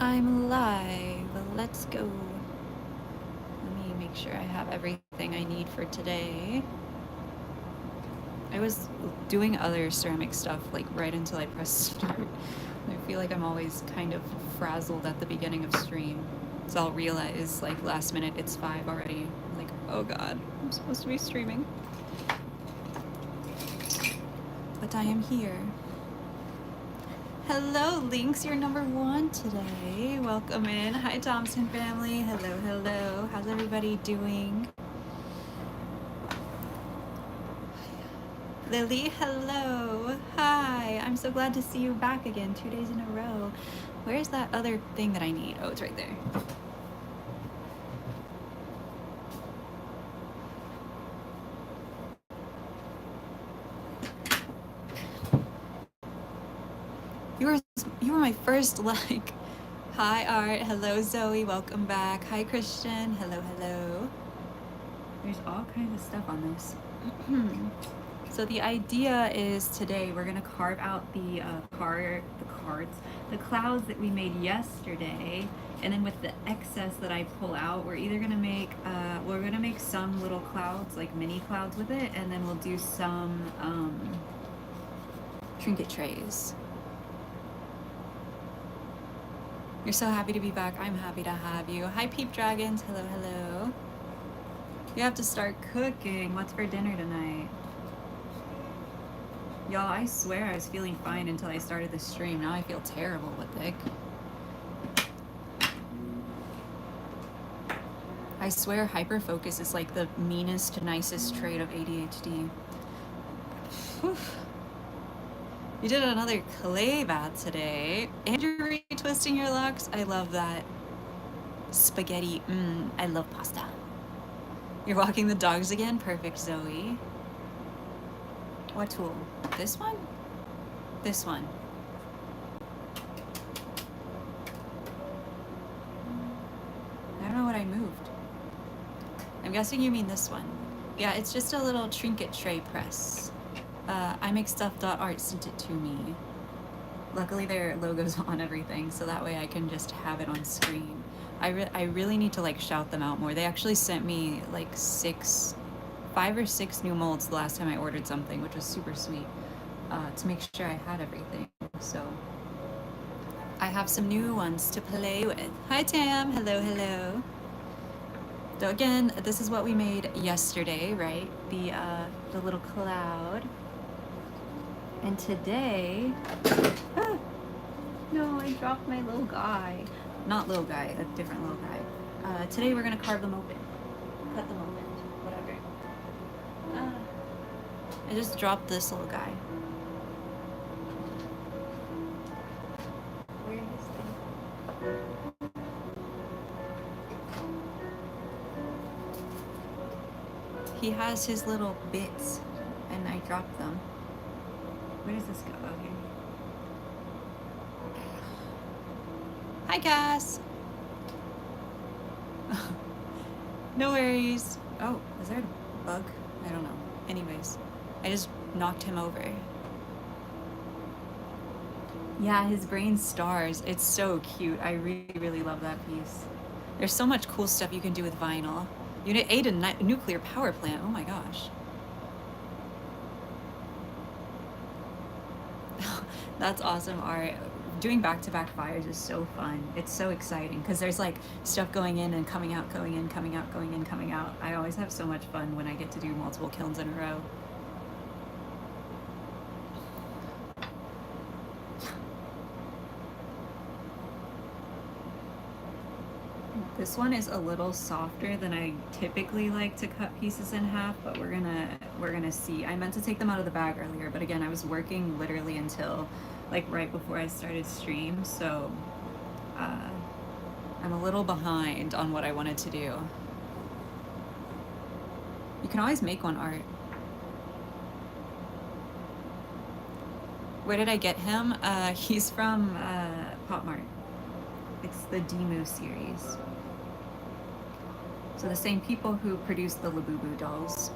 I'm live. Let's go. Let me make sure I have everything I need for today. I was doing other ceramic stuff like right until I pressed start. I feel like I'm always kind of frazzled at the beginning of stream. So I'll realize like last minute it's 5 already. Like, oh god, I'm supposed to be streaming. But I am here. Hello, Lynx, you're number 1 today. Welcome in. Hi, Thompson family. Hello, hello. How's everybody doing? Lily, hello. Hi. I'm so glad to see you back again 2 days in a row. Where's that other thing that I need? Oh, it's right there. You were my first like. Hi, Art. Hello, Zoe. Welcome back. Hi, Christian. Hello, hello. There's all kinds of stuff on this. So the idea is today we're gonna carve out the clouds that we made yesterday, and then with the excess that I pull out, we're either gonna make some little clouds, like mini clouds with it, and then we'll do some trinket trays. You're so happy to be back. I'm happy to have you. Hi, Peep Dragons. Hello, hello. You have to start cooking. What's for dinner tonight? Y'all, I swear I was feeling fine until I started the stream. Now I feel terrible. What the heck? I swear hyperfocus is like the meanest, nicest trait of ADHD. Whew. You did another clay bath today. And you're retwisting your locks? I love that. Spaghetti. I love pasta. You're walking the dogs again? Perfect, Zoe. What tool? This one? This one. I don't know what I moved. I'm guessing you mean this one. Yeah, it's just a little trinket tray press. imakestuff.art sent it to me. Luckily their logo's on everything, so that way I can just have it on screen. I really need to like shout them out more. They actually sent me like 5 or 6 new molds the last time I ordered something, which was super sweet, to make sure I had everything. So I have some new ones to play with. Hi Tam, hello, hello. So again, this is what we made yesterday, right? The little cloud. And today, no, I dropped my little guy. Not little guy, a different little guy. Today we're gonna carve them open. Cut them open, whatever. I just dropped this little guy. Where is he? He has his little bits, and I dropped them. Where does this go? Okay. Hi, Cass. No worries. Oh, is there a bug? I don't know. Anyways, I just knocked him over. Yeah, his brain stars. It's so cute. I really, really love that piece. There's so much cool stuff you can do with vinyl. Unit 8, a nuclear power plant. Oh my gosh. That's awesome art. Doing back-to-back fires is so fun. It's so exciting because there's like stuff going in and coming out, going in, coming out, going in, coming out. I always have so much fun when I get to do multiple kilns in a row. This one is a little softer than I typically like to cut pieces in half, but we're gonna see. I meant to take them out of the bag earlier, but again, I was working literally until like right before I started stream, so I'm a little behind on what I wanted to do. You can always make one, Art. Where did I get him? He's from Pop Mart. It's the Demu series. So the same people who produced the Labubu dolls.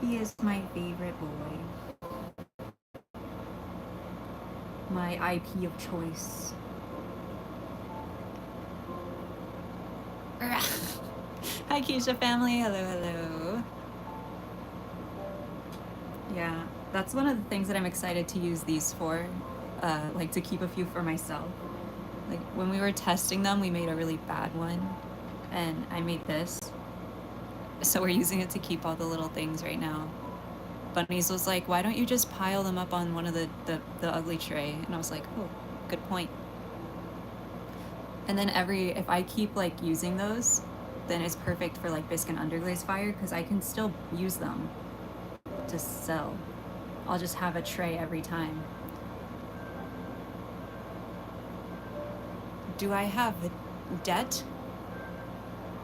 He is my favorite boy. My IP of choice. Hi, Keisha family. Hello, hello. Yeah, that's one of the things that I'm excited to use these for, like to keep a few for myself. Like when we were testing them, we made a really bad one, and I made this. So we're using it to keep all the little things right now. Bunnies was like, why don't you just pile them up on one of the ugly tray? And I was like, oh, good point. And then if I keep like using those, then it's perfect for like bisque and underglaze fire because I can still use them to sell. I'll just have a tray every time. Do I have debt?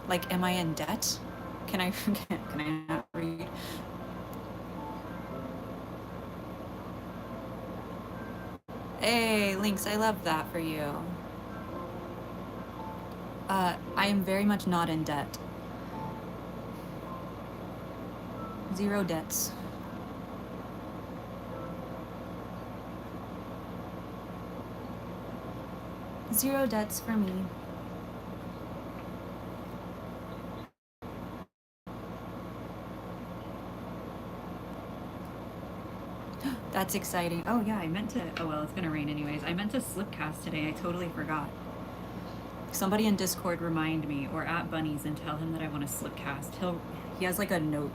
Like, am I in debt? Can I not read? Hey, Lynx, I love that for you. I am very much not in debt. 0 debts. Zero debts for me. That's exciting. Oh yeah, I meant to, oh well, it's gonna rain anyways. I meant to slipcast today, I totally forgot. Somebody in Discord remind me, or at Bunnies, and tell him that I want to slipcast. He has like a note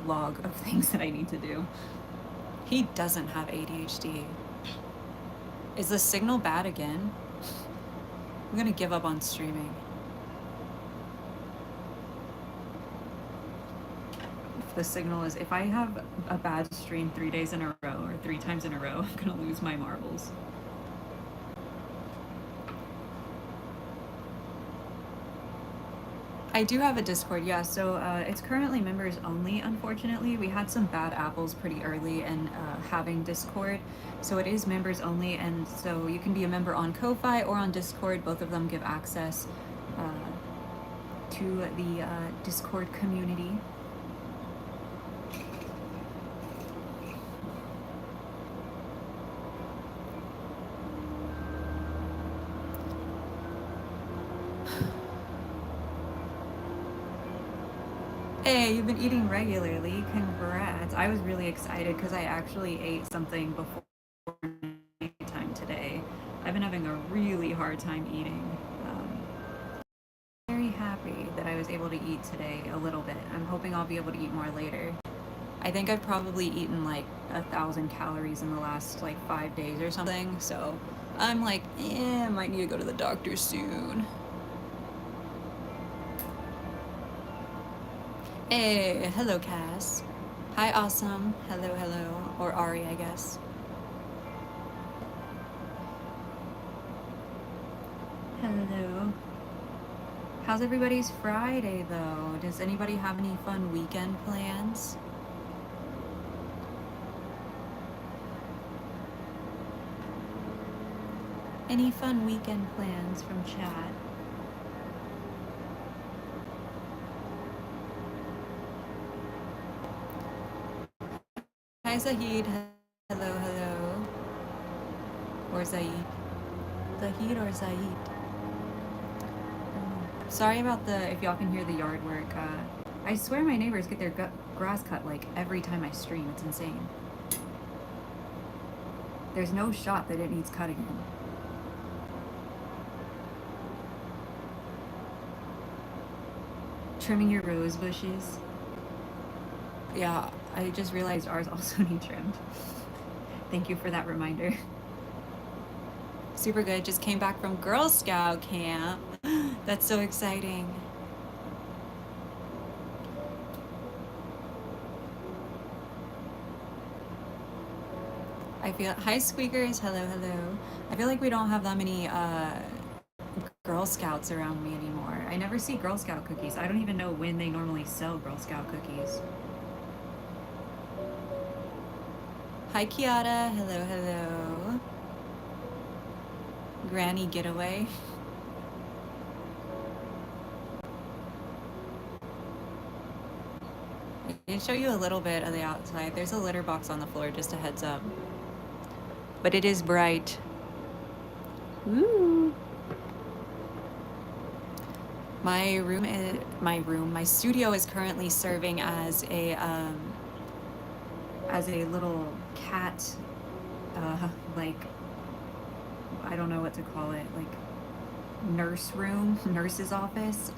log of things that I need to do. He doesn't have ADHD. Is the signal bad again? I'm gonna give up on streaming. The signal is, if I have a bad stream 3 days in a row or 3 times in a row, I'm gonna lose my marbles. I do have a Discord, yeah, so it's currently members only, unfortunately. We had some bad apples pretty early in having Discord, so it is members only, and so you can be a member on Ko-Fi or on Discord. Both of them give access to the Discord community. Hey, you've been eating regularly. Congrats. I was really excited because I actually ate something before nighttime today. I've been having a really hard time eating. Very happy that I was able to eat today a little bit. I'm hoping I'll be able to eat more later. I think I've probably eaten like 1,000 calories in the last like 5 days or something. So I'm like, I might need to go to the doctor soon. Hey, hello Cass. Hi Awesome. Hello, hello. Or Ari, I guess. Hello. How's everybody's Friday though? Does anybody have any fun weekend plans? Any fun weekend plans from chat? Hi Zahid, hello, hello. Or Zaid. Zahid or Zaid? Sorry about if y'all can hear the yard work. I swear my neighbors get their grass cut like every time I stream. It's insane. There's no shot that it needs cutting in. Trimming your rose bushes. Yeah, I just realized ours also need trimmed. Thank you for that reminder. Super good. Just came back from Girl Scout camp. That's so exciting. I feel, hi Squeakers, hello, hello. I feel like we don't have that many Girl Scouts around me anymore. I never see Girl Scout cookies. I don't even know when they normally sell Girl Scout cookies. Hi Kiara, hello, hello. Granny getaway. I can show you a little bit of the outside. There's a litter box on the floor, just a heads up. But it is bright. Woo! My studio is currently serving as a little cat, like, I don't know what to call it, like nurse room, nurse's office.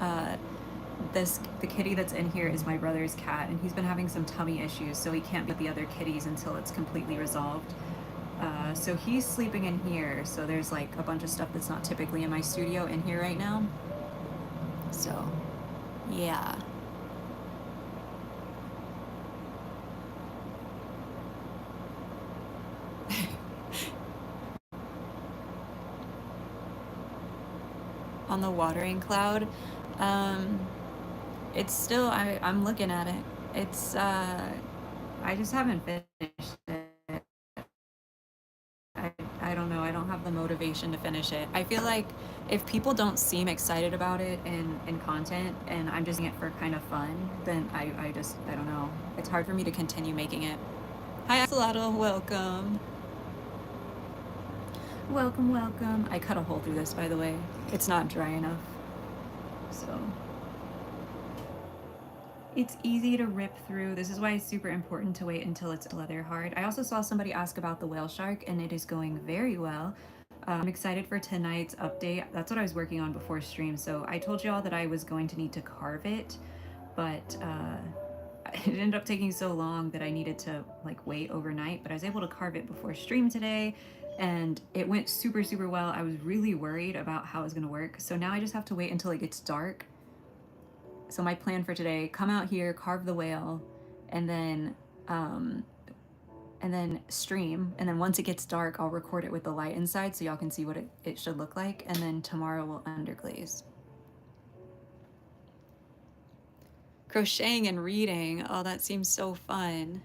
The kitty that's in here is my brother's cat, and he's been having some tummy issues, so he can't be with the other kitties until it's completely resolved. So he's sleeping in here, so there's like a bunch of stuff that's not typically in my studio in here right now. So, yeah. On the watering cloud, um, it's still, I'm looking at it. It's, I just haven't finished it. I don't know. I don't have the motivation to finish it. I feel like if people don't seem excited about it in content and I'm just doing it for kind of fun, then I don't know. It's hard for me to continue making it. Hi, Axolotl. Welcome. Welcome, welcome. I cut a hole through this, by the way. It's not dry enough. So it's easy to rip through. This is why it's super important to wait until it's leather hard. I also saw somebody ask about the whale shark, and it is going very well. I'm excited for tonight's update. That's what I was working on before stream. So I told y'all that I was going to need to carve it, but it ended up taking so long that I needed to like wait overnight. But I was able to carve it before stream today, and it went super, super well. I was really worried about how it was gonna work. So now I just have to wait until it gets dark. So my plan for today: come out here, carve the whale, and then um, stream, and then once it gets dark I'll record it with the light inside so y'all can see what it should look like, and then tomorrow we'll underglaze. Crocheting and reading, oh, that seems so fun.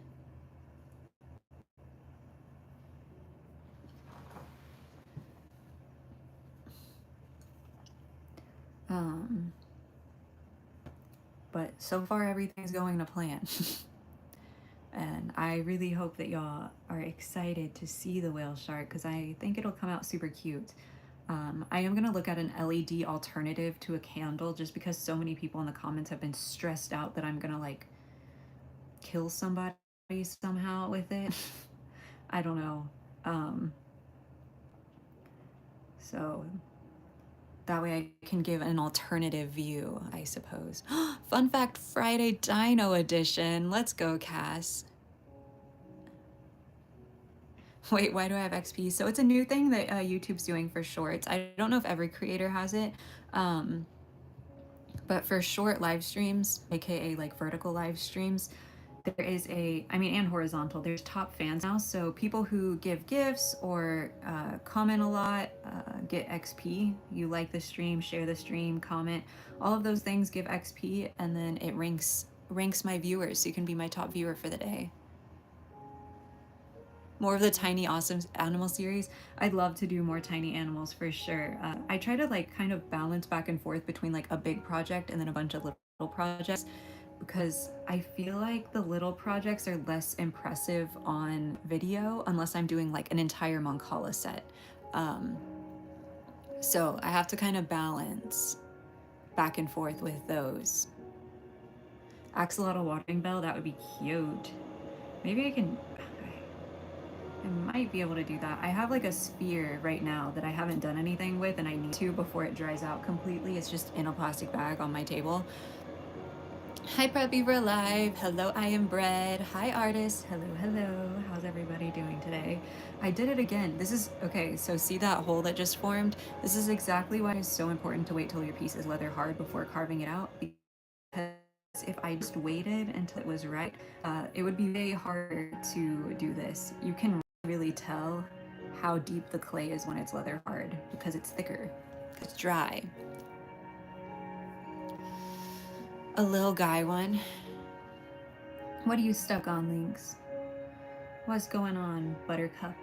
um but so far everything's going to plan. And I really hope that y'all are excited to see the whale shark because I think it'll come out super cute. I am going to look at an LED alternative to a candle just because so many people in the comments have been stressed out that I'm going to like kill somebody somehow with it. I don't know. So that way I can give an alternative view, I suppose. Fun fact Friday Dino Edition. Let's go, Cass. Wait, why do I have XP? So it's a new thing that YouTube's doing for shorts. I don't know if every creator has it, um, but for short live streams, aka like vertical live streams, there is and horizontal, there's top fans now. So people who give gifts or comment a lot get XP. You like the stream, share the stream, comment. All of those things give XP, and then it ranks my viewers, so you can be my top viewer for the day. More of the tiny awesome animal series. I'd love to do more tiny animals for sure. I try to like kind of balance back and forth between like a big project and then a bunch of little projects, because I feel like the little projects are less impressive on video unless I'm doing like an entire Mancala set. So I have to kind of balance back and forth with those. Axolotl watering bell, that would be cute. Maybe I might be able to do that. I have like a sphere right now that I haven't done anything with, and I need to before it dries out completely. It's just in a plastic bag on my table. Hi, Preppy, we're live. Hello, I am Bread. Hi, artist. Hello, hello. How's everybody doing today? I did it again. This is, okay, so see that hole that just formed? This is exactly why it's so important to wait till your piece is leather hard before carving it out, because if I just waited until it was right, it would be way harder to do this. You can really tell how deep the clay is when it's leather hard because it's thicker. It's dry. A little guy one. What are you stuck on, Lynx? What's going on, Buttercup?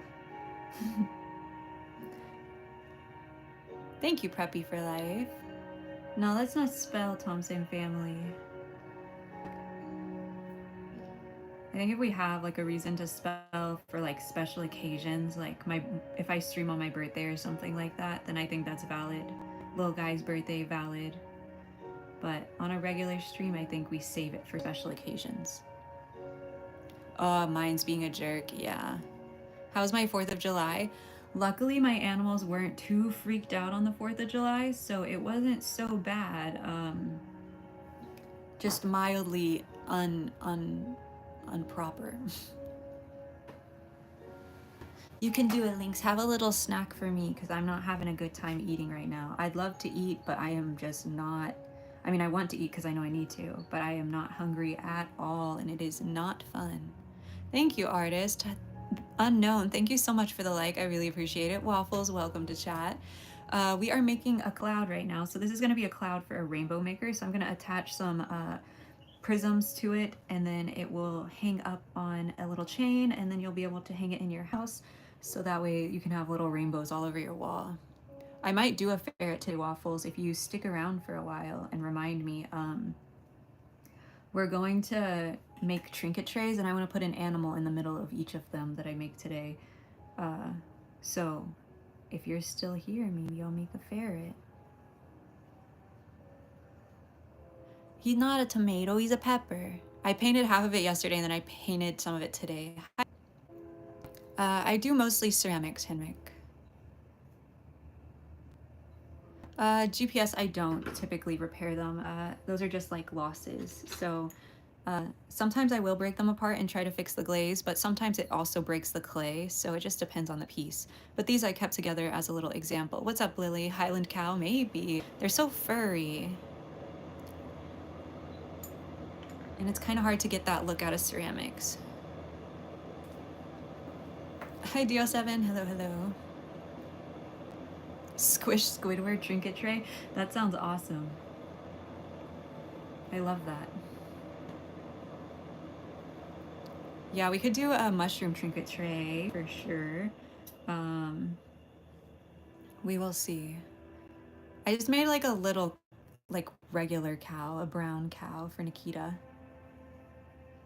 Thank you, Preppy for life. No, let's not spell Thompson family. I think if we have like a reason to spell for like special occasions, like if I stream on my birthday or something like that, then I think that's valid. Little guy's birthday, valid. but on a regular stream, I think we save it for special occasions. Oh, mine's being a jerk, yeah. How's my 4th of July? Luckily, my animals weren't too freaked out on the 4th of July, so it wasn't so bad. Just mildly unproper. You can do it, Lynx. Have a little snack for me because I'm not having a good time eating right now. I'd love to eat, but I am just not. I mean, I want to eat because I know I need to, but I am not hungry at all, and it is not fun. Thank you, artist. Unknown, thank you so much for the like. I really appreciate it. Waffles, welcome to chat. We are making a cloud right now. So this is going to be a cloud for a rainbow maker. So I'm going to attach some prisms to it, and then it will hang up on a little chain, and then you'll be able to hang it in your house. So that way you can have little rainbows all over your wall. I might do a ferret today, Waffles, if you stick around for a while and remind me. We're going to make trinket trays, and I want to put an animal in the middle of each of them that I make today. So if you're still here, maybe I'll make a ferret. He's not a tomato, he's a pepper. I painted half of it yesterday, and then I painted some of it today. I do mostly ceramics, Henrik. GPS, I don't typically repair them. Those are just like losses. So sometimes I will break them apart and try to fix the glaze, but sometimes it also breaks the clay, so it just depends on the piece. But these I kept together as a little example. What's up, Lily? Highland cow? Maybe. They're so furry. And it's kind of hard to get that look out of ceramics. Hi, Dio7. Hello, hello. Squish Squidward trinket tray? That sounds awesome. I love that. Yeah, we could do a mushroom trinket tray for sure. We will see. I just made like a little, like regular cow, a brown cow for Nikita.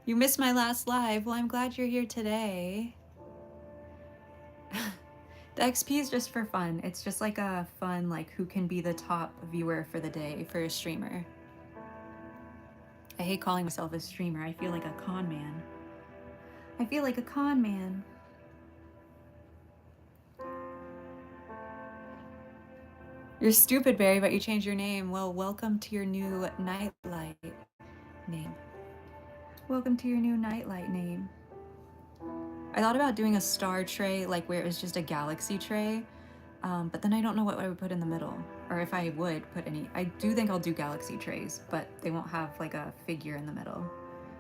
You missed my last live. Well, I'm glad you're here today. The XP is just for fun. It's just like a fun, like who can be the top viewer for the day for a streamer. I hate calling myself a streamer. I feel like a con man. I feel like a con man. You're stupid, Barry, but you changed your name. Well, welcome to your new nightlight name. Welcome to your new nightlight name. I thought about doing a star tray, like where it was just a galaxy tray, but then I don't know what I would put in the middle, or if I would put any. I do think I'll do galaxy trays, but they won't have like a figure in the middle.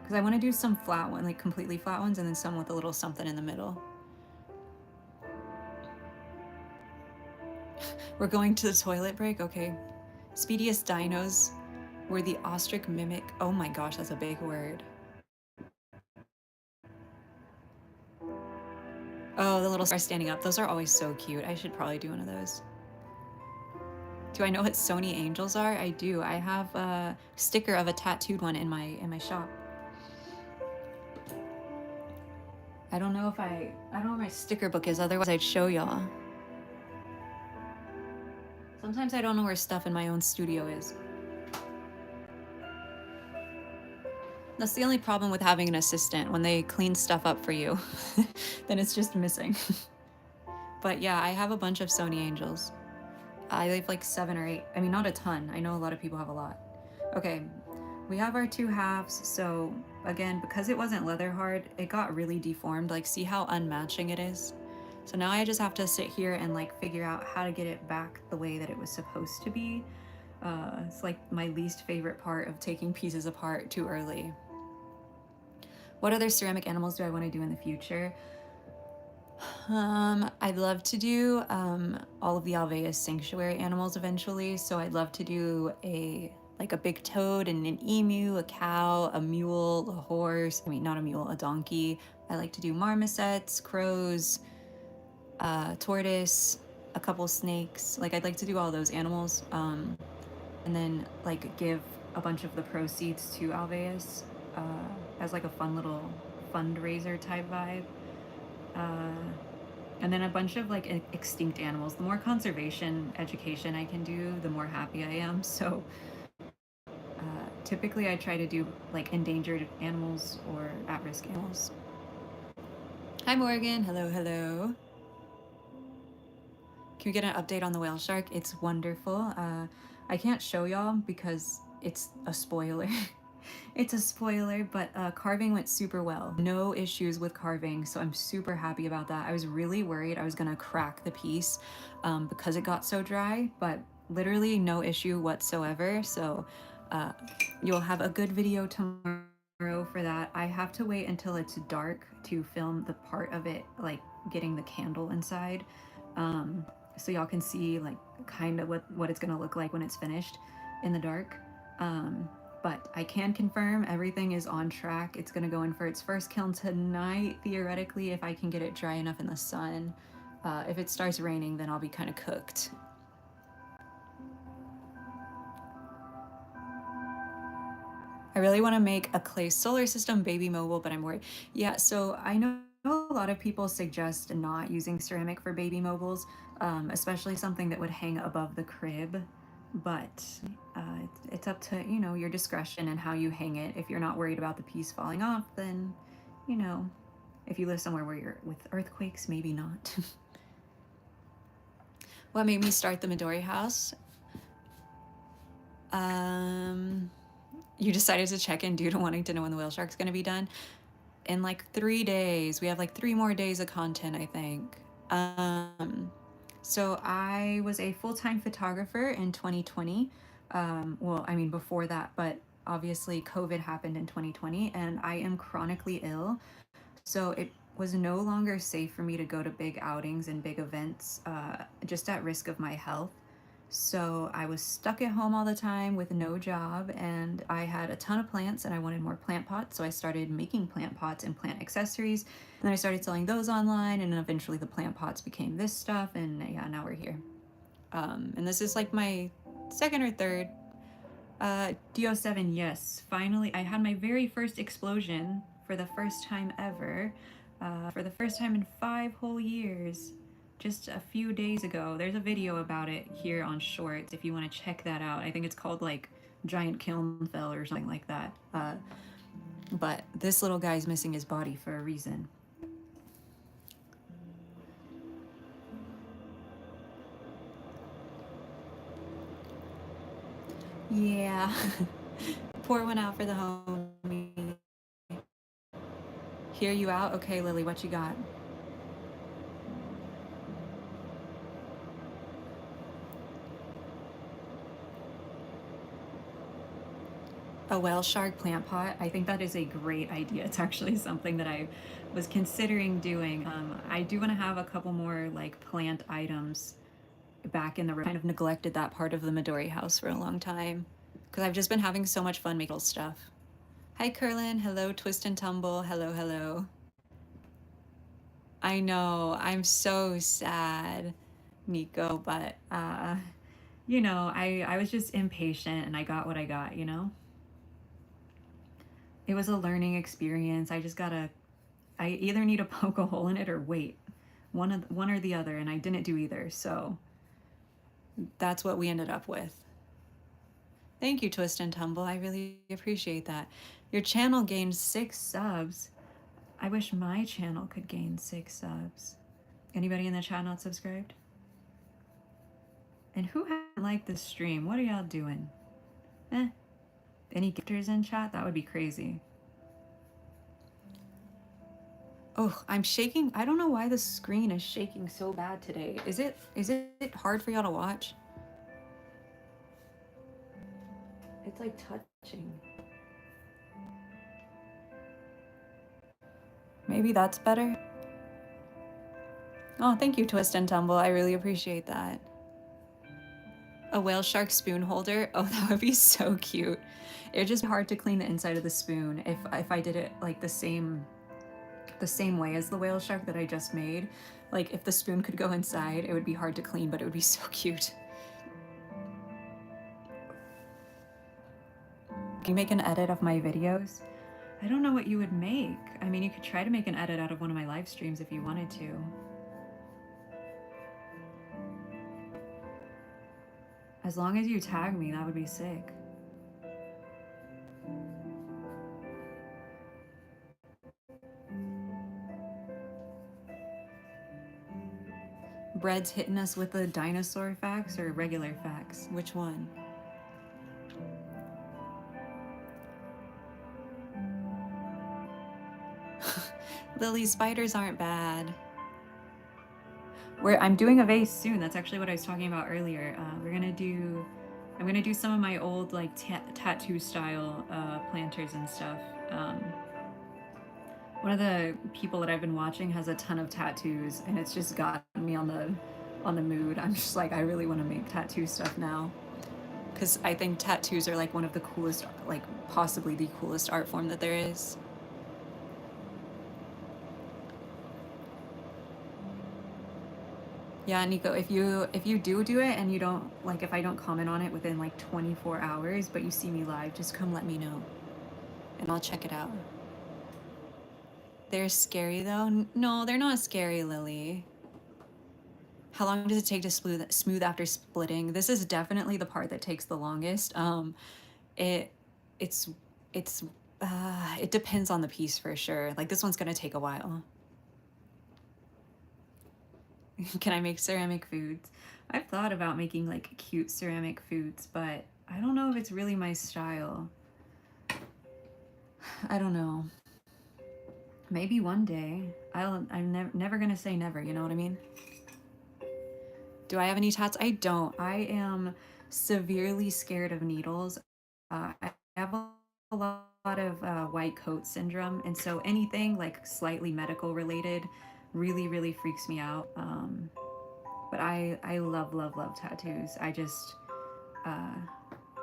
Because I want to do some flat ones, like completely flat ones, and then some with a little something in the middle. We're going to the toilet break? Okay. Speediest dinos were the ostrich mimic. Oh my gosh, that's a big word. Oh, the little star standing up. Those are always so cute. I should probably do one of those. Do I know what Sony angels are? I do. I have a sticker of a tattooed one in my shop. I don't know where my sticker book is, otherwise I'd show y'all. Sometimes I don't know where stuff in my own studio is. That's the only problem with having an assistant. When they clean stuff up for you, then it's just missing. But yeah, I have a bunch of Sony angels. I have like 7 or 8. I mean, not a ton. I know a lot of people have a lot. Okay, we have our 2 halves. So again, because it wasn't leather hard, it got really deformed. Like, see how unmatching it is? So now I just have to sit here and like figure out how to get it back the way that it was supposed to be. It's like my least favorite part of taking pieces apart too early. What other ceramic animals do I want to do in the future? I'd love to do all of the Alveus sanctuary animals eventually. So I'd love to do a big toad and an emu, a cow, a mule, a horse. I mean, not a mule, a donkey. I like to do marmosets, crows, tortoise, a couple snakes. Like, I'd like to do all those animals, and then like give a bunch of the proceeds to Alveus as like a fun little fundraiser type vibe. And then a bunch of like extinct animals. The more conservation education I can do, the more happy I am. So typically I try to do like endangered animals or at-risk animals. Hi Morgan, hello, hello. Can we get an update on the whale shark? It's wonderful. I can't show y'all because it's a spoiler. It's a spoiler, but carving went super well. No issues with carving, so I'm super happy about that. I was really worried I was gonna crack the piece because it got so dry, but literally no issue whatsoever. So you'll have a good video tomorrow for that. I have to wait until it's dark to film the part of it, like getting the candle inside. So y'all can see like kind of what it's gonna look like when it's finished in the dark. But I can confirm everything is on track. It's gonna go in for its first kiln tonight, theoretically, if I can get it dry enough in the sun. If it starts raining, then I'll be kind of cooked. I really want to make a clay solar system baby mobile, but I'm worried. Yeah, so I know a lot of people suggest not using ceramic for baby mobiles, especially something that would hang above the crib. But it's up to, you know, your discretion and how you hang it. If you're not worried about the piece falling off, then, you know, if you live somewhere where you're with earthquakes, maybe not. What made me start the Midori house? You decided to check in due to wanting to know when the whale shark's gonna be done. In like 3 days. We have like 3 more days of content, I think. So I was a full-time photographer in 2020. Well, I mean before that, but obviously COVID happened in 2020 and I am chronically ill. So it was no longer safe for me to go to big outings and big events, just at risk of my health. So I was stuck at home all the time with no job, and I had a ton of plants and I wanted more plant pots. So I started making plant pots and plant accessories. And then I started selling those online, and then eventually the plant pots became this stuff. And yeah, now we're here. And this is like my second or third. DO7, yes. Finally, I had my very first explosion for the first time ever. For the first time in 5 whole years. Just a few days ago. There's a video about it here on Shorts if you want to check that out. I think it's called like Giant Kiln Fell or something like that. But this little guy's missing his body for a reason. Yeah. Pour one out for the homie. Hear you out? Okay, Lily, what you got? A whale shark plant pot. I think that is a great idea. It's actually something that I was considering doing. I do want to have a couple more like plant items back in the room. Kind of neglected that part of the Midori house for a long time because I've just been having so much fun making stuff. Hi Curlin, hello Twist and Tumble, hello, hello. I know, I'm so sad, Nico, but you know, I was just impatient and I got what I got, you know? It was a learning experience. I either need to poke a hole in it or wait. One or the other, and I didn't do either, so that's what we ended up with. Thank you, Twist and Tumble. I really appreciate that. Your channel gained 6 subs. I wish my channel could gain 6 subs. Anybody in the chat not subscribed? And who hasn't liked this stream? What are y'all doing? Any gifters in chat? That would be crazy. Oh, I'm shaking. I don't know why the screen is shaking so bad today. Is it hard for y'all to watch? It's like touching. Maybe that's better. Oh, thank you, Twist and Tumble. I really appreciate that. A whale shark spoon holder. Oh, that would be so cute. It'd just be hard to clean the inside of the spoon if I did it like the same way as the whale shark that I just made. Like if the spoon could go inside, it would be hard to clean, but it would be so cute. Can you make an edit of my videos? I don't know what you would make. I mean, you could try to make an edit out of one of my live streams if you wanted to. As long as you tag me, that would be sick. Bread's hitting us with the dinosaur facts or regular facts? Which one? Lily, spiders aren't bad. I'm doing a vase soon. That's actually what I was talking about earlier. I'm gonna do some of my old like tattoo style planters and stuff. One of the people that I've been watching has a ton of tattoos, and it's just gotten me on the mood. I'm just like, I really want to make tattoo stuff now, because I think tattoos are like one of the coolest, like possibly the coolest art form that there is. Yeah, Nico, if you do it and you don't like, if I don't comment on it within like 24 hours, but you see me live, just come let me know, and I'll check it out. They're scary though. No, they're not scary, Lily. How long does it take to smooth after splitting? This is definitely the part that takes the longest. It it's it's it depends on the piece for sure. Like this one's gonna take a while. Can I make ceramic foods? I've thought about making like cute ceramic foods, but I don't know if it's really my style. I don't know. Maybe one day. I'm never gonna say never, you know what I mean? Do I have any tats? I don't. I am severely scared of needles. I have a lot of white coat syndrome, and so anything like slightly medical related really freaks me out. But I love tattoos. I just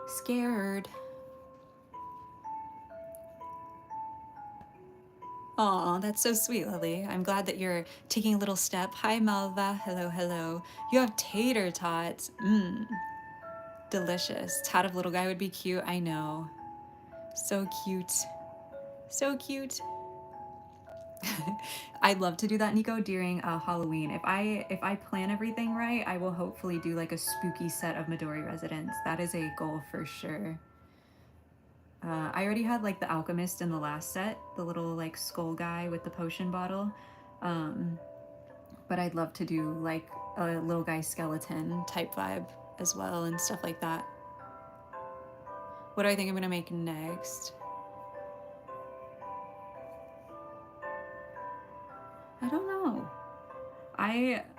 scared. Aw, that's so sweet, Lily. I'm glad that you're taking a little step. Hi, Malva. Hello. You have tater tots. Mmm. Delicious. Tat of little guy would be cute. I know. So cute. So cute. I'd love to do that, Nico, during Halloween. If I plan everything right, I will hopefully do like a spooky set of Midori residents. That is a goal for sure. I already had like the alchemist in the last set, the little like skull guy with the potion bottle. But I'd love to do like a little guy skeleton type vibe as well and stuff like that. What do I think I'm gonna make next? I don't know.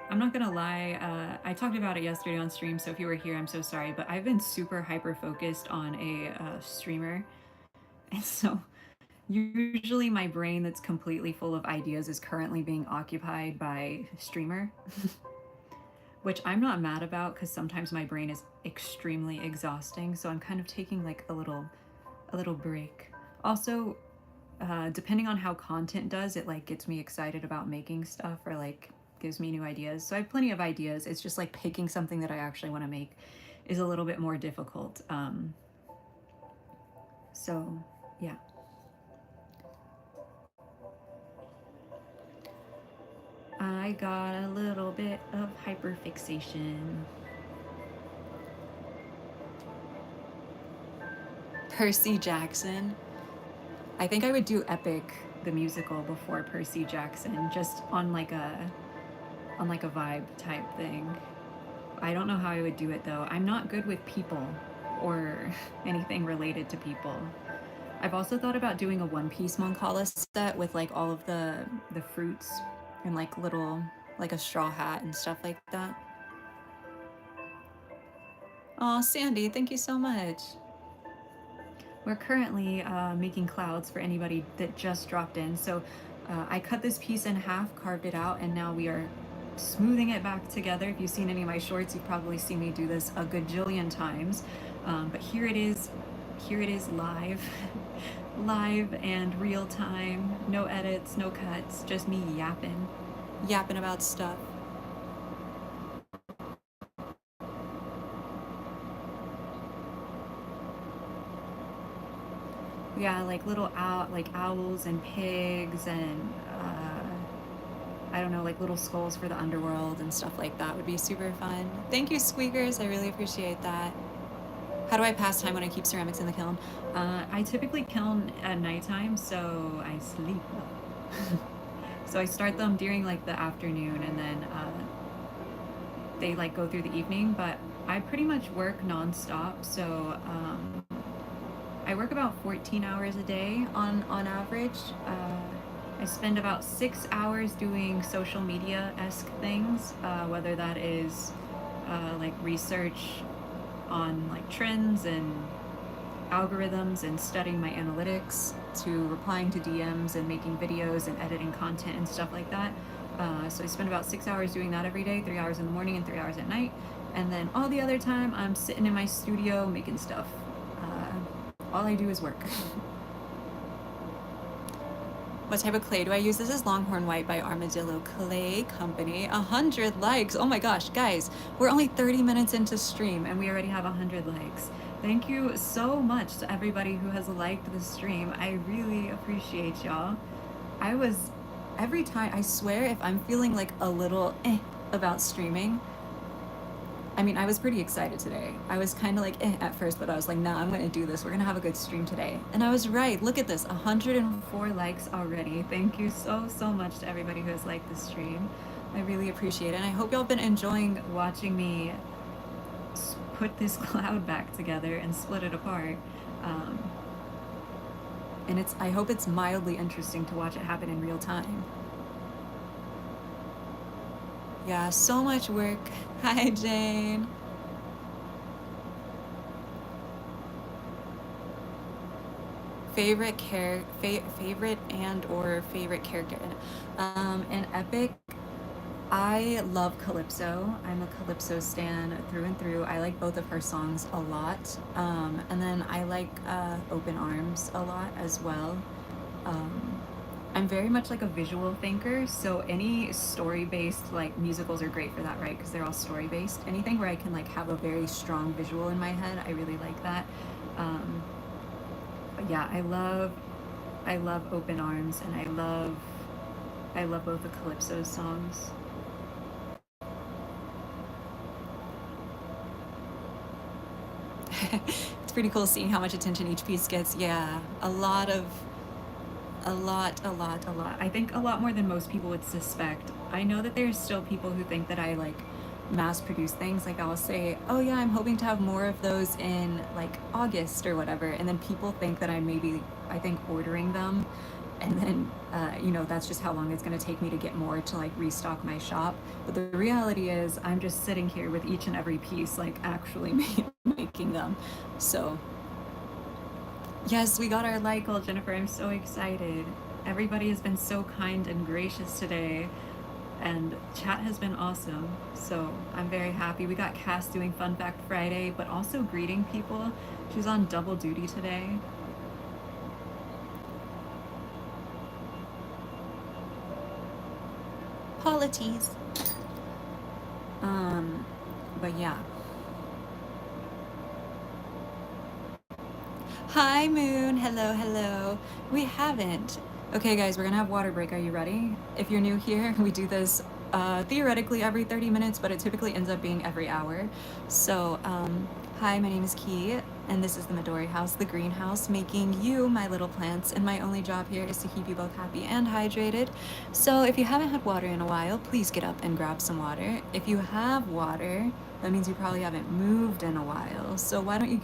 I'm not gonna lie, I talked about it yesterday on stream, so if you were here, I'm so sorry, but I've been super hyper focused on a streamer, and so usually my brain that's completely full of ideas is currently being occupied by streamer, which I'm not mad about because sometimes my brain is extremely exhausting, so I'm kind of taking like a little break. Also, depending on how content does, it like gets me excited about making stuff or like gives me new ideas. So I have plenty of ideas. It's just like picking something that I actually want to make is a little bit more difficult. So yeah. I got a little bit of hyperfixation. Percy Jackson. I think I would do Epic the musical before Percy Jackson, just on like a vibe type thing. I don't know how I would do it though. I'm not good with people or anything related to people. I've also thought about doing a One Piece Moncala set with like all of the fruits and like little, like a straw hat and stuff like that. Oh, Sandy, thank you so much. We're currently making clouds for anybody that just dropped in. So I cut this piece in half, carved it out, and now we are smoothing it back together. If you've seen any of my shorts, you've probably seen me do this a gajillion times. But here it is live, live and real time. No edits, no cuts, just me yapping about stuff. Yeah, like little owls and pigs and I don't know, like little skulls for the underworld and stuff like that would be super fun. Thank you, Squeakers. I really appreciate that. How do I pass time when I keep ceramics in the kiln? I typically kiln at nighttime, so I sleep. So I start them during like the afternoon, and then they like go through the evening, but I pretty much work nonstop. So I work about 14 hours a day on average. I spend about 6 hours doing social media-esque things, whether that is like research on like trends and algorithms and studying my analytics, to replying to DMs and making videos and editing content and stuff like that. So I spend about 6 hours doing that every day, 3 hours in the morning and 3 hours at night. And then all the other time I'm sitting in my studio making stuff. All I do is work. What type of clay do I use? This is Longhorn White by Armadillo Clay Company. 100 likes. Oh my gosh, guys, we're only 30 minutes into stream and we already have 100 likes. Thank you so much to everybody who has liked the stream. I really appreciate y'all. Every time, I swear, if I'm feeling like a little about streaming, I mean, I was pretty excited today. I was kind of like at first, but I was like, nah, I'm gonna do this. We're gonna have a good stream today. And I was right. Look at this, 104 likes already. Thank you so much to everybody who has liked the stream. I really appreciate it. And I hope y'all been enjoying watching me put this cloud back together and split it apart. And I hope it's mildly interesting to watch it happen in real time. Yeah, so much work. Hi, Jane. Favorite and or favorite character in Epic. I love Calypso. I'm a Calypso stan through and through. I like both of her songs a lot. And then I like Open Arms a lot as well. I'm very much like a visual thinker, so any story-based like musicals are great for that, right? Because they're all story-based. Anything where I can like have a very strong visual in my head, I really like that. But yeah, I love Open Arms, and I love both the Calypso songs. It's pretty cool seeing how much attention each piece gets. Yeah, a lot. I think a lot more than most people would suspect. I know that there's still people who think that I like mass produce things. Like I'll say, oh yeah, I'm hoping to have more of those in like August or whatever. And then people think that I'm I think ordering them. And then, you know, that's just how long it's going to take me to get more to like restock my shop. But the reality is I'm just sitting here with each and every piece, like actually making them. So yes, we got our like goal, Jennifer. I'm so excited. Everybody has been so kind and gracious today, and chat has been awesome. So I'm very happy. We got Cass doing Fun Fact Friday, but also greeting people. She's on double duty today. Polities. But yeah. Hi, Moon. Hello. We haven't. Okay, guys, we're gonna have water break. Are you ready? If you're new here, we do this theoretically every 30 minutes, but it typically ends up being every hour. So, hi, my name is Key, and this is the Midori House, the greenhouse, making you my little plants, and my only job here is to keep you both happy and hydrated. So if you haven't had water in a while, please get up and grab some water. If you have water, that means you probably haven't moved in a while. So why don't you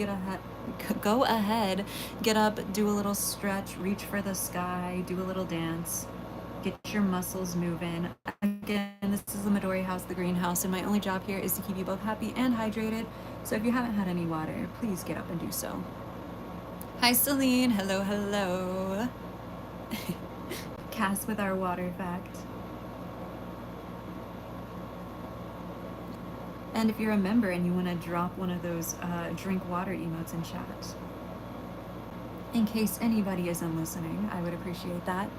go ahead, get up, do a little stretch, reach for the sky, do a little dance, get your muscles moving. Again, this is the Midori House, the greenhouse, and my only job here is to keep you both happy and hydrated. So if you haven't had any water, please get up and do so. Hi, Celine. Hello. Cass with our water fact. And if you're a member and you want to drop one of those drink water emotes in chat, in case anybody isn't listening, I would appreciate that.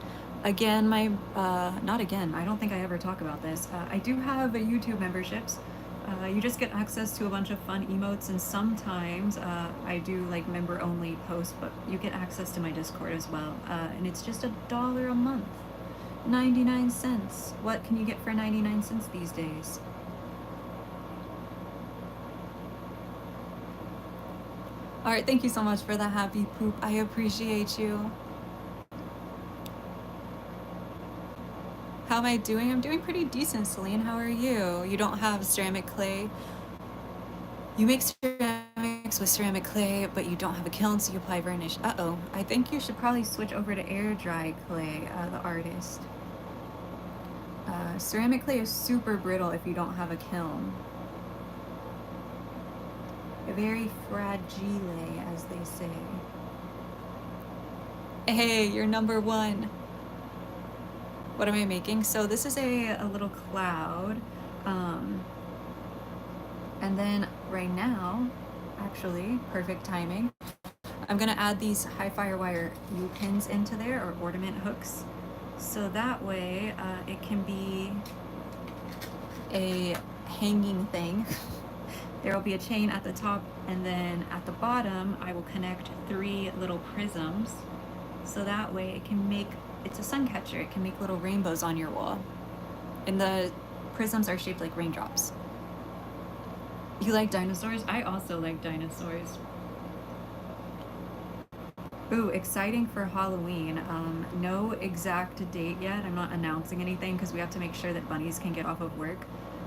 Again, not again, I don't think I ever talk about this. I do have YouTube memberships. You just get access to a bunch of fun emotes, and sometimes I do like member only posts, but you get access to my Discord as well. And it's just $1 a month, 99 cents. What can you get for 99 cents these days? All right, thank you so much for the happy poop. I appreciate you. am I doing? I'm doing pretty decent, Celine. How are you? You don't have ceramic clay. You make ceramics with ceramic clay, but you don't have a kiln, so you apply varnish. Uh-oh. I think you should probably switch over to air dry clay, the artist. Ceramic clay is super brittle if you don't have a kiln. Very fragile, as they say. Hey, you're number one. What am I making? So this is a little cloud. And then right now, actually, perfect timing, I'm gonna add these high firewire U-pins into there, or ornament hooks. So that way it can be a hanging thing. There will be a chain at the top, and then at the bottom, I will connect 3 little prisms. So that way it can make, it's a sun catcher, it can make little rainbows on your wall. And the prisms are shaped like raindrops. You like dinosaurs? I also like dinosaurs. Ooh, exciting for Halloween. No exact date yet. I'm not announcing anything because we have to make sure that bunnies can get off of work.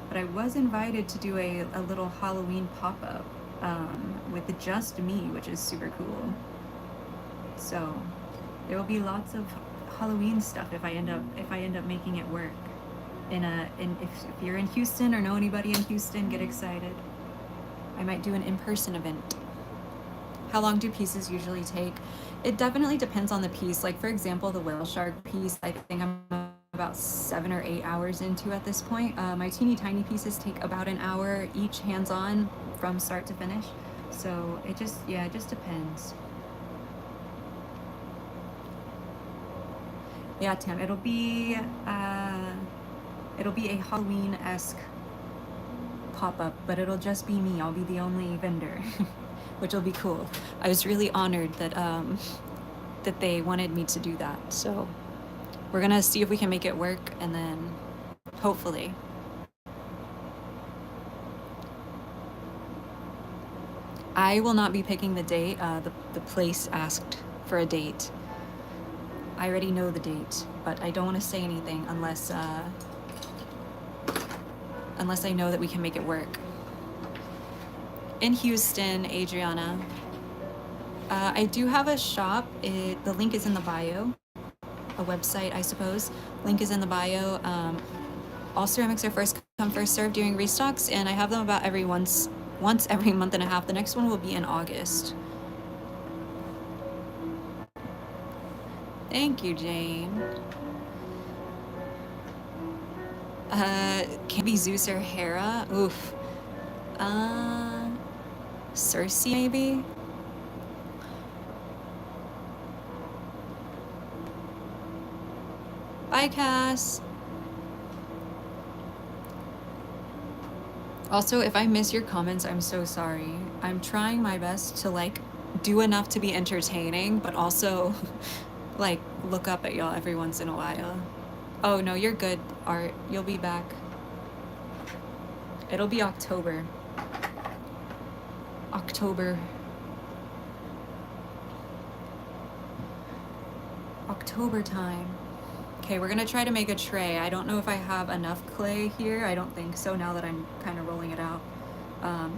But I was invited to do a little Halloween pop-up with just me, which is super cool. So there will be lots of Halloween stuff if I end up making it work. If you're in Houston or know anybody in Houston, get excited. I might do an in-person event. How long do pieces usually take? It definitely depends on the piece. Like for example, the whale shark piece, I think I'm about 7 or 8 hours into at this point. My teeny tiny pieces take about an hour each, hands-on, from start to finish. So it just depends. Yeah, Tim, it'll be a Halloween-esque pop-up, but it'll just be me. I'll be the only vendor, which will be cool. I was really honored that that they wanted me to do that. So we're gonna see if we can make it work, and then hopefully. I will not be picking the date. The place asked for a date. I already know the date, but I don't want to say anything unless I know that we can make it work. In Houston, Adriana. I do have a shop. The link is in the bio. A website, I suppose. Link is in the bio. All ceramics are first come, first served during restocks, and I have them about once every month and a half. The next one will be in August. Thank you, Jane. Can be Zeus or Hera. Oof. Circe, maybe? Bye, Cass. Also, if I miss your comments, I'm so sorry. I'm trying my best to, like, do enough to be entertaining, but also, like, look up at y'all every once in a while. Oh, no, you're good, Art. You'll be back. It'll be October. October time. Okay, we're gonna try to make a tray. I don't know if I have enough clay here. I don't think so now that I'm kind of rolling it out.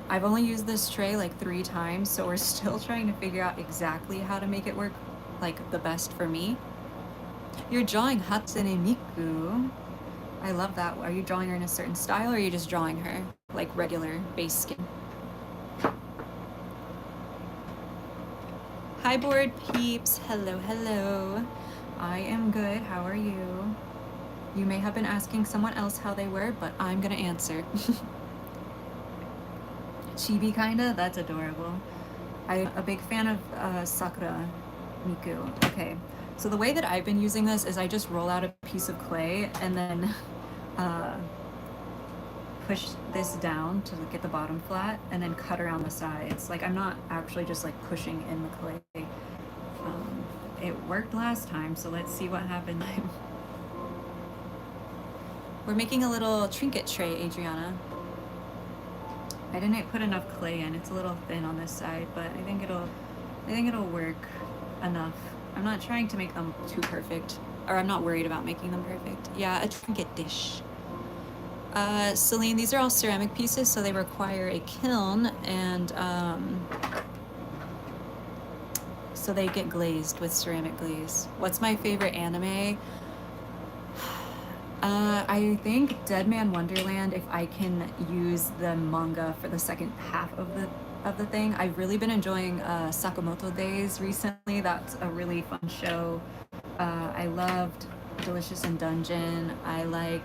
I've only used this tray like 3 times, so we're still trying to figure out exactly how to make it work like the best for me. You're drawing Hatsune Miku. I love that. Are you drawing her in a certain style, or are you just drawing her like regular base skin? Hi, board peeps. Hello, hello. I am good. How are you? You may have been asking someone else how they were, but I'm gonna answer. Chibi kinda? That's adorable. I'm a big fan of Sakura Miku. Okay, so the way that I've been using this is I just roll out a piece of clay and then push this down to get the bottom flat and then cut around the sides. Like, I'm not actually just like pushing in the clay. It worked last time, so let's see what happened. We're making a little trinket tray, Adriana. I didn't put enough clay in. It's a little thin on this side, but I think it'll work enough. I'm not trying to make them too perfect. or I'm not worried about making them perfect. Yeah, a trinket dish. Celine, these are all ceramic pieces, so they require a kiln, and so they get glazed with ceramic glaze. What's my favorite anime? I think Dead Man Wonderland, if I can use the manga for the second half of the thing. I've really been enjoying Sakamoto Days recently. That's a really fun show. I loved Delicious in Dungeon. I like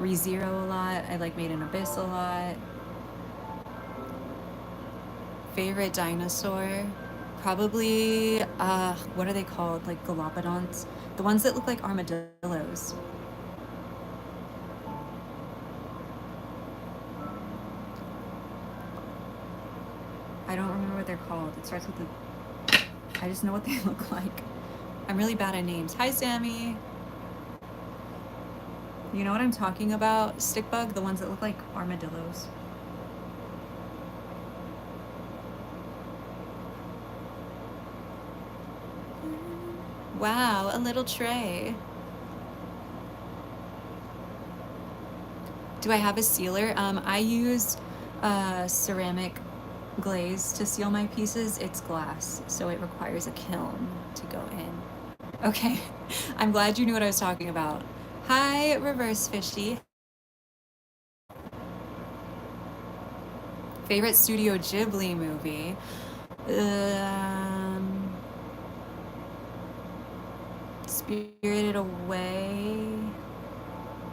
ReZero a lot. I like Made in Abyss a lot. Favorite dinosaur? Probably, what are they called? Like Galapodons? The ones that look like armadillos. I don't remember what they're called. It starts with a... I just know what they look like. I'm really bad at names. Hi, Sammy. You know what I'm talking about? Stickbug, the ones that look like armadillos. Wow, a little tray. Do I have a sealer? I use ceramic glaze to seal my pieces. It's glass, so it requires a kiln to go in. Okay, I'm glad you knew what I was talking about. Hi, Reverse Fishy. Favorite Studio Ghibli movie? Spirited Away?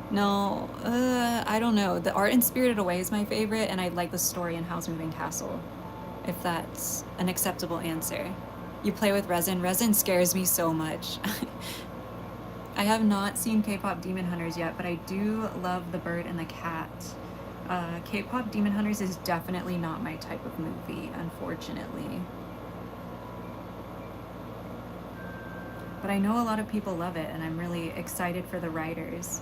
No, I don't know. The art in Spirited Away is my favorite, and I like the story in Howl's Moving Castle, if that's an acceptable answer. You play with resin. Resin scares me so much. I have not seen K-pop Demon Hunters yet, but I do love The Bird and the Cat. K-pop Demon Hunters is definitely not my type of movie, unfortunately. But I know a lot of people love it, and I'm really excited for the writers.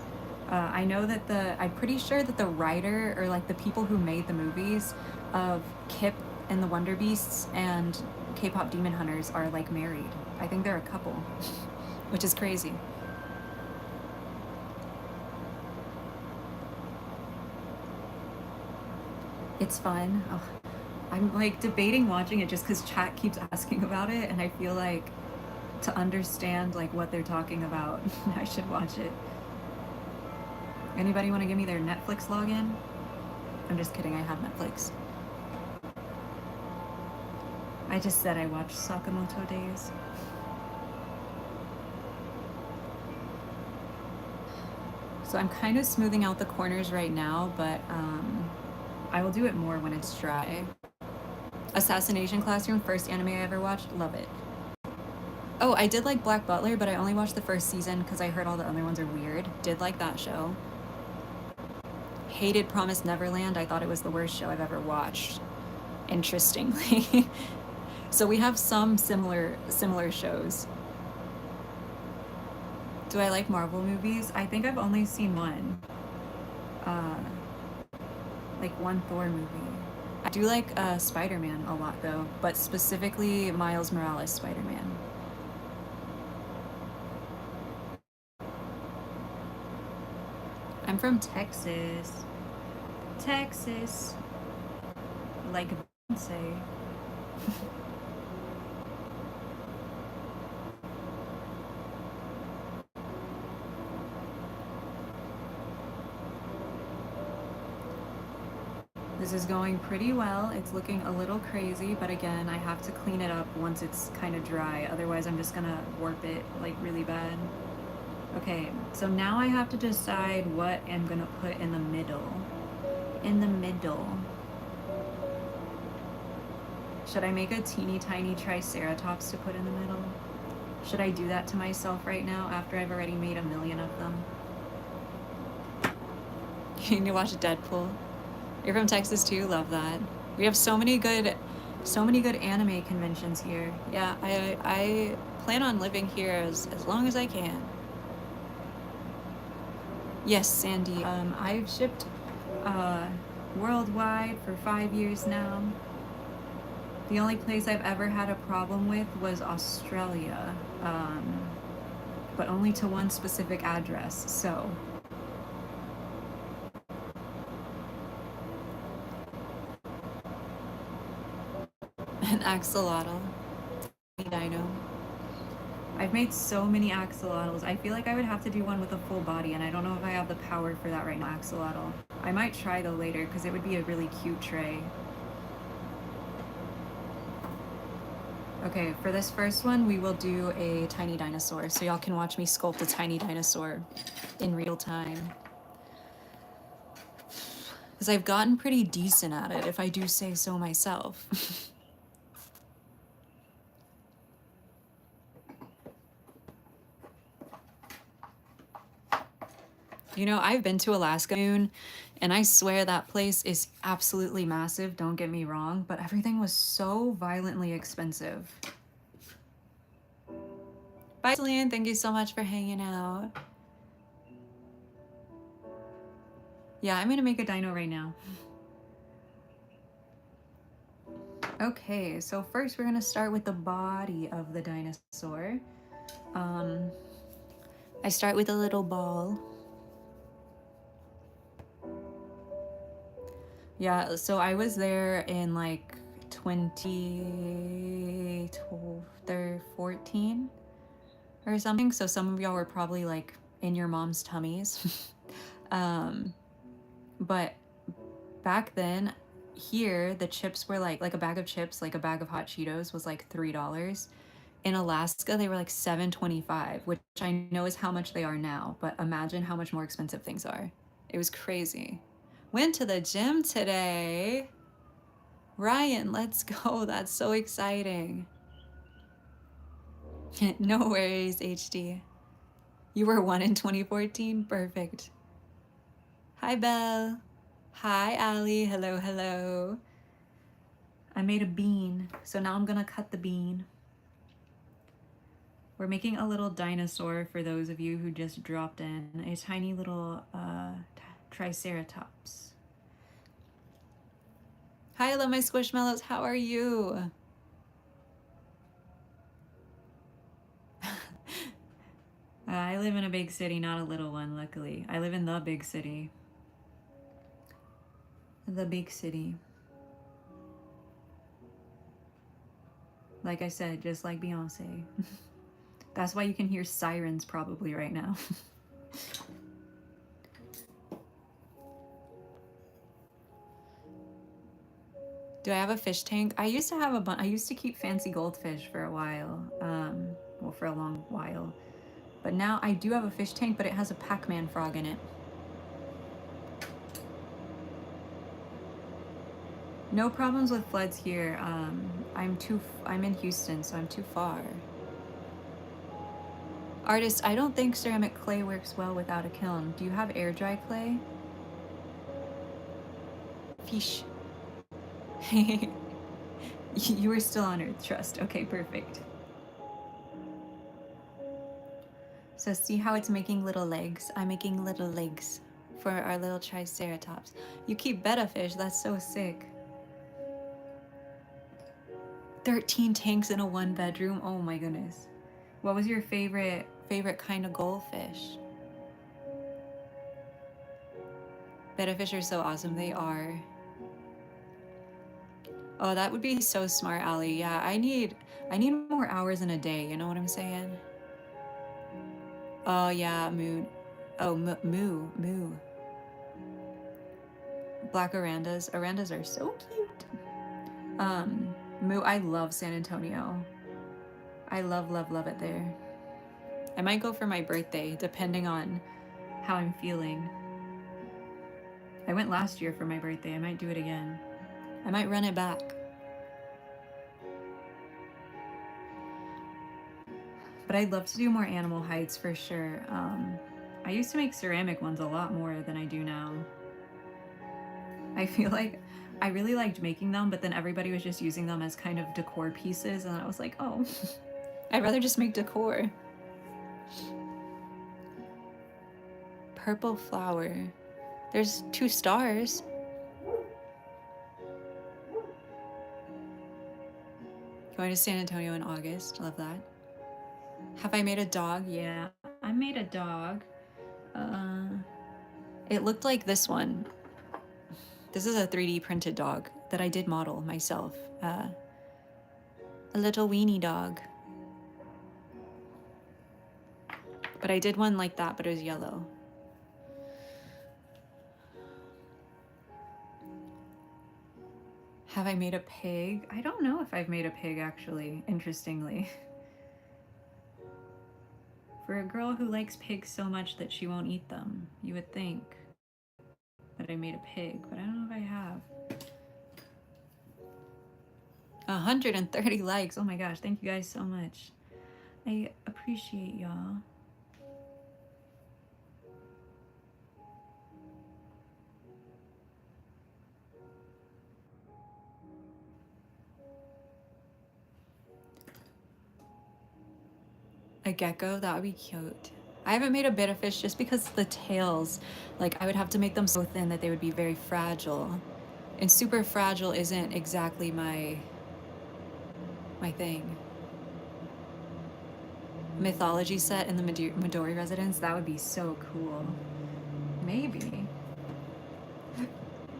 I know that I'm pretty sure that the writer, or like the people who made the movies of Kip and the Wonder Beasts and K-pop Demon Hunters are like married. I think they're a couple, which is crazy. It's fun. Oh, I'm like debating watching it just because chat keeps asking about it, and I feel like to understand like what they're talking about, I should watch it. Anybody want to give me their Netflix login? I'm just kidding, I have Netflix. I just said I watched Sakamoto Days. So I'm kind of smoothing out the corners right now, but I will do it more when it's dry. Assassination Classroom, first anime I ever watched, love it. Oh, I did like Black Butler, but I only watched the first season because I heard all the other ones are weird. Did like that show. Hated Promised Neverland. I thought it was the worst show I've ever watched. Interestingly. So we have some similar shows. Do I like Marvel movies? I think I've only seen one. Like one Thor movie. I do like Spider-Man a lot though, but specifically Miles Morales Spider-Man. I'm from Texas. Texas. Like say. This is going pretty well. It's looking a little crazy, but again, I have to clean it up once it's kind of dry. Otherwise, I'm just gonna warp it like really bad. Okay, so now I have to decide what I'm gonna put in the middle. In the middle. Should I make a teeny tiny triceratops to put in the middle? Should I do that to myself right now after I've already made 1 million of them? You need to watch Deadpool. You're from Texas too? Love that. We have so many good anime conventions here. Yeah, I plan on living here as long as I can. Yes, Sandy. I've shipped worldwide for 5 years now. The only place I've ever had a problem with was Australia. but only to one specific address, so. An axolotl. Dino. I've made so many axolotls. I feel like I would have to do one with a full body, and I don't know if I have the power for that right now, axolotl. I might try though later, because it would be a really cute tray. Okay, for this first one, we will do a tiny dinosaur, so y'all can watch me sculpt a tiny dinosaur in real time. Because I've gotten pretty decent at it, if I do say so myself. You know, I've been to Alaska, and I swear that place is absolutely massive, don't get me wrong, but everything was so violently expensive. Bye, Celine, thank you so much for hanging out. Yeah, I'm gonna make a dino right now. Okay, so first we're gonna start with the body of the dinosaur. I start with a little ball. Yeah, so I was there in like 2014 or something. So some of y'all were probably like in your mom's tummies. But back then, here the chips were like a bag of chips, like a bag of hot Cheetos was like $3. In Alaska, they were like $7.25, which I know is how much they are now, but imagine how much more expensive things are. It was crazy. Went to the gym today. Ryan, let's go. That's so exciting. No worries, HD. You were 1 in 2014? Perfect. Hi, Belle. Hi, Allie. Hello, hello. I made a bean, so now I'm gonna cut the bean. We're making a little dinosaur for those of you who just dropped in. A tiny little triceratops. Hi, hello, my squishmallows. How are you? I live in a big city, not a little one, luckily. I live in the big city. The big city. Like I said, just like Beyonce. That's why you can hear sirens probably right now. Do I have a fish tank? I used to have a bunch. I used to keep fancy goldfish for a while. Well, for a long while. But now I do have a fish tank, but it has a Pac-Man frog in it. No problems with floods here. I'm in Houston, so I'm too far. Artist, I don't think ceramic clay works well without a kiln. Do you have air dry clay? Fish. You were still on Earth, trust. Okay, perfect. So see how it's making little legs? I'm making little legs for our little triceratops. You keep betta fish, that's so sick. 13 tanks in a 1-bedroom, oh my goodness. What was your favorite kind of goldfish? Betta fish are so awesome, they are. Oh, that would be so smart, Allie. Yeah, I need more hours in a day, you know what I'm saying? Oh yeah, moon. Oh, moo. Black Arandas. Arandas are so cute. Moo, I love San Antonio. I love it there. I might go for my birthday, depending on how I'm feeling. I went last year for my birthday. I might do it again. I might run it back. But I'd love to do more animal hides for sure. I used to make ceramic ones a lot more than I do now. I feel like I really liked making them, but then everybody was just using them as kind of decor pieces, and I was like, oh, I'd rather just make decor. Purple flower. There's 2 stars. Going to San Antonio in August. Love that. Have I made a dog? Yeah. I made a dog. It looked like this one. This is a 3D printed dog that I did model myself. A little weenie dog. But I did one like that, but it was yellow. Have I made a pig? I don't know if I've made a pig, actually, interestingly. For a girl who likes pigs so much that she won't eat them, you would think that I made a pig, but I don't know if I have. 130 likes. Oh my gosh, thank you guys so much. I appreciate y'all. A gecko, that would be cute. I haven't made a betta fish just because the tails, like I would have to make them so thin that they would be very fragile. And super fragile isn't exactly my thing. Mythology set in the Midori residence, that would be so cool. Maybe.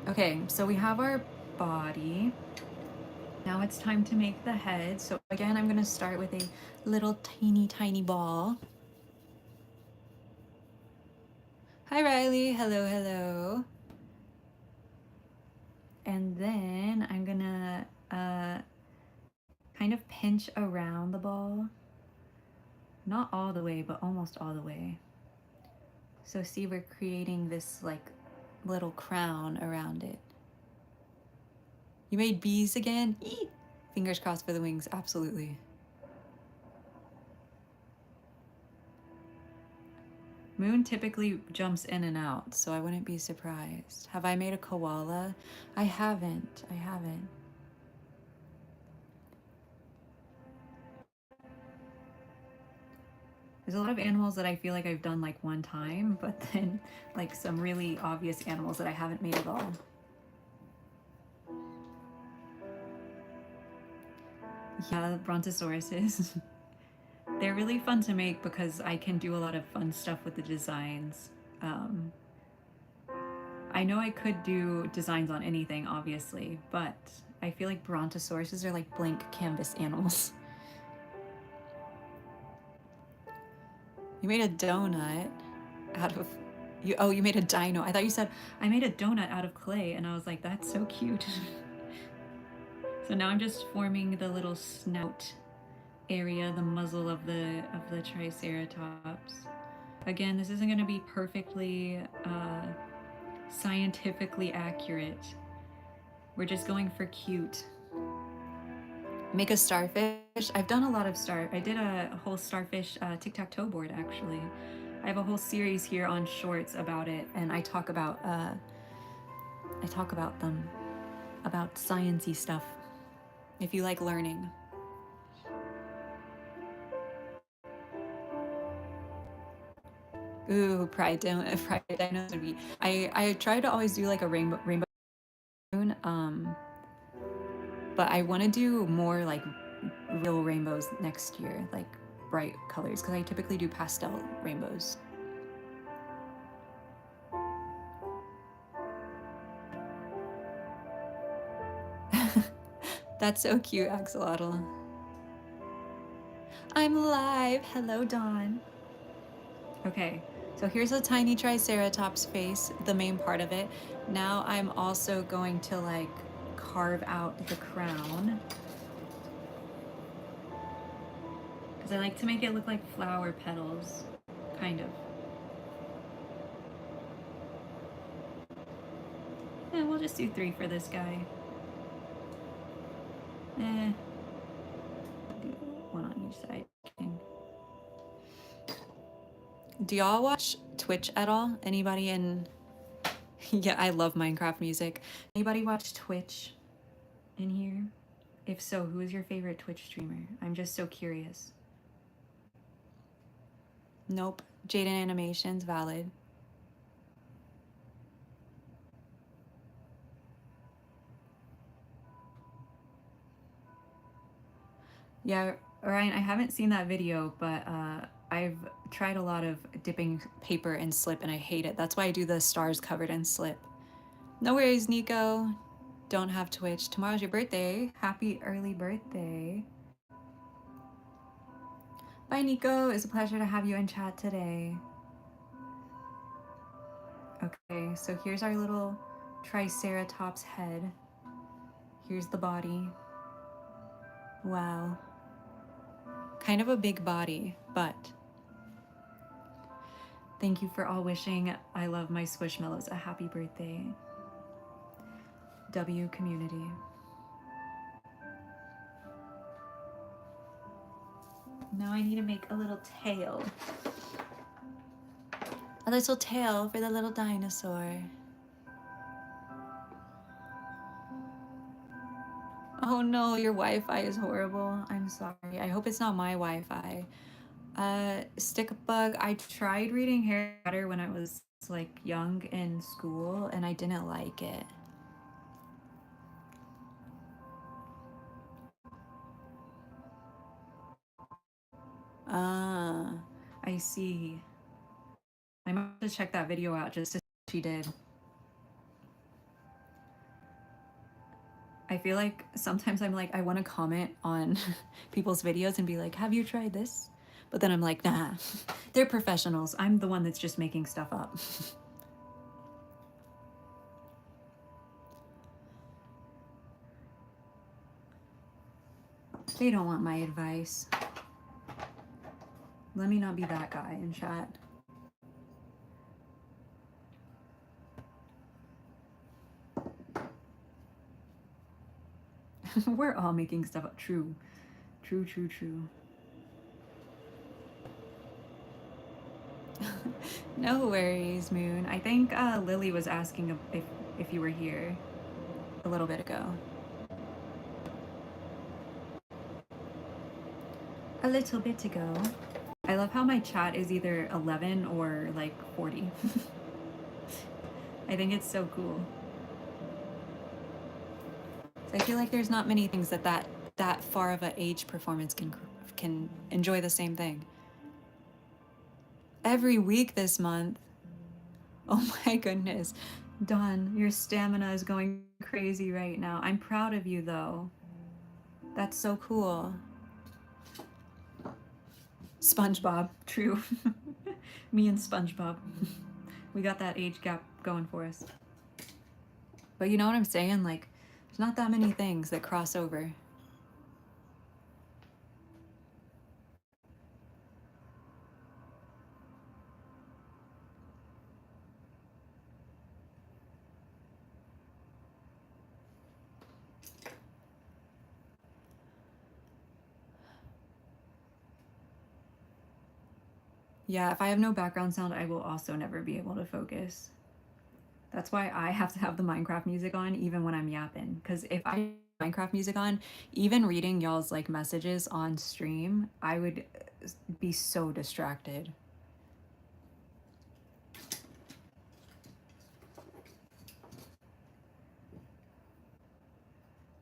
Okay, so we have our body. Now it's time to make the head. So again, I'm gonna start with a little tiny ball. Hi Riley, hello. And then I'm gonna kind of pinch around the ball. Not all the way, but almost all the way. So see, we're creating this like little crown around it. You made bees again? Eee! Fingers crossed for the wings, absolutely. Moon typically jumps in and out, so I wouldn't be surprised. Have I made a koala? I haven't. There's a lot of animals that I feel like I've done like one time, but then like some really obvious animals that I haven't made at all. Yeah, the brontosauruses. They're really fun to make because I can do a lot of fun stuff with the designs. I know I could do designs on anything, obviously, but I feel like brontosauruses are like blank canvas animals. You made a donut out of... you made a dino. I thought you said, I made a donut out of clay, and I was like, that's so cute. So now I'm just forming the little snout area, the muzzle of the triceratops. Again, this isn't going to be perfectly scientifically accurate. We're just going for cute. Make a starfish. I've done a lot of I did a whole starfish tic-tac-toe board, actually. I have a whole series here on shorts about it, and I talk about them, about sciencey stuff, if you like learning. Ooh, pride dinos would be... I try to always do like a rainbow moon, but I want to do more like real rainbows next year, like bright colors, because I typically do pastel rainbows. That's so cute, Axolotl. I'm live. Hello, Dawn. Okay, so here's a tiny triceratops face, the main part of it. Now I'm also going to like carve out the crown, because I like to make it look like flower petals, kind of. Yeah, we'll just do 3 for this guy. Do 1 on each side. Do y'all watch Twitch at all? Anybody in... Yeah, I love Minecraft music. Anybody watch Twitch in here? If so, who is your favorite Twitch streamer? I'm just so curious. Nope. Jaden Animations, valid. Yeah, Ryan, I haven't seen that video, but I've tried a lot of dipping paper in slip and I hate it. That's why I do the stars covered in slip. No worries, Nico. Don't have Twitch. Tomorrow's your birthday. Happy early birthday. Bye, Nico. It's a pleasure to have you in chat today. Okay, so here's our little triceratops head. Here's the body. Wow. Kind of a big body, but thank you for all wishing I love my Squishmallows a happy birthday. W community. Now I need to make a little tail. A little tail for the little dinosaur. Oh no, your Wi-Fi is horrible. I'm sorry. I hope it's not my Wi-Fi. Stick bug. I tried reading Harry Potter when I was like young in school and I didn't like it. Ah, I see. I might have to check that video out just to see what she did. I feel like sometimes I'm like, I want to comment on people's videos and be like, have you tried this? But then I'm like, nah, they're professionals. I'm the one that's just making stuff up. They don't want my advice. Let me not be that guy in chat. We're all making stuff up. True. True, true, true. No worries, Moon. I think Lily was asking if you were here a little bit ago. A little bit ago. I love how my chat is either 11 or like 40. I think it's so cool. So I feel like there's not many things that far of an age performance can enjoy the same thing. Every week this month. Oh my goodness. Dawn, your stamina is going crazy right now. I'm proud of you though. That's so cool. SpongeBob, true. Me and SpongeBob. We got that age gap going for us. But you know what I'm saying? Like, there's not that many things that cross over. Yeah, if I have no background sound, I will also never be able to focus. That's why I have to have the Minecraft music on even when I'm yapping. Because if I have Minecraft music on, even reading y'all's like messages on stream, I would be so distracted.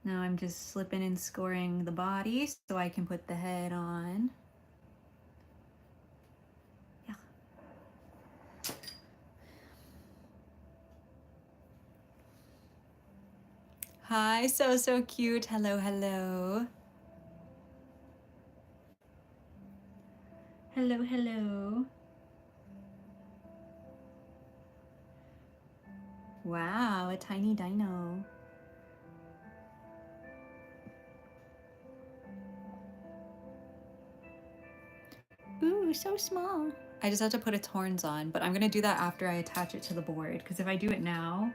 Now I'm just slipping and scoring the body so I can put the head on. Yeah. Hi, so cute. Hello, hello. Hello, hello. Wow, a tiny dino. Ooh, so small. I just have to put its horns on, but I'm gonna do that after I attach it to the board, because if I do it now...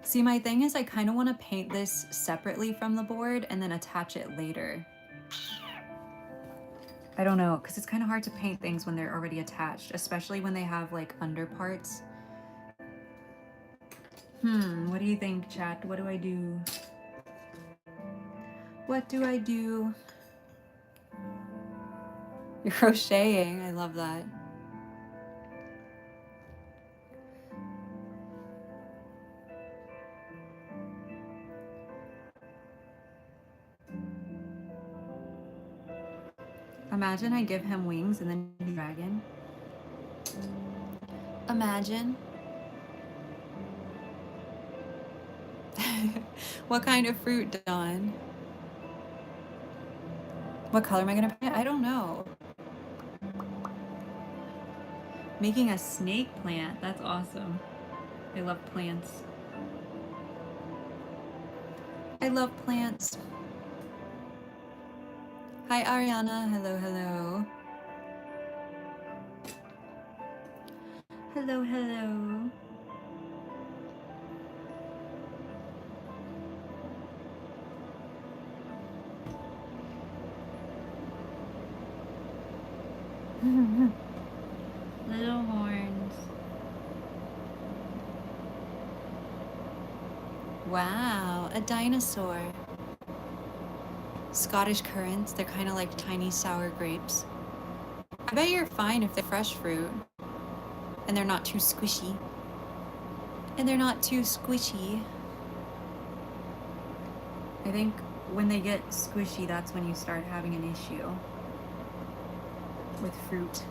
See, my thing is I kind of want to paint this separately from the board and then attach it later. I don't know, because it's kind of hard to paint things when they're already attached, especially when they have like underparts. What do you think, chat? What do I do? What do I do? You're crocheting. I love that. Imagine I give him wings and then he's a dragon. Imagine. What kind of fruit, Dawn? What color am I gonna paint? I don't know. Making a snake plant. That's awesome. I love plants. I love plants. Hi, Ariana. Hello, hello. Hello, hello. Little horns. Wow, a dinosaur. Scottish currants, they're kind of like tiny sour grapes. I bet you're fine if they're fresh fruit. And they're not too squishy. And they're not too squishy. I think when they get squishy, that's when you start having an issue with fruit.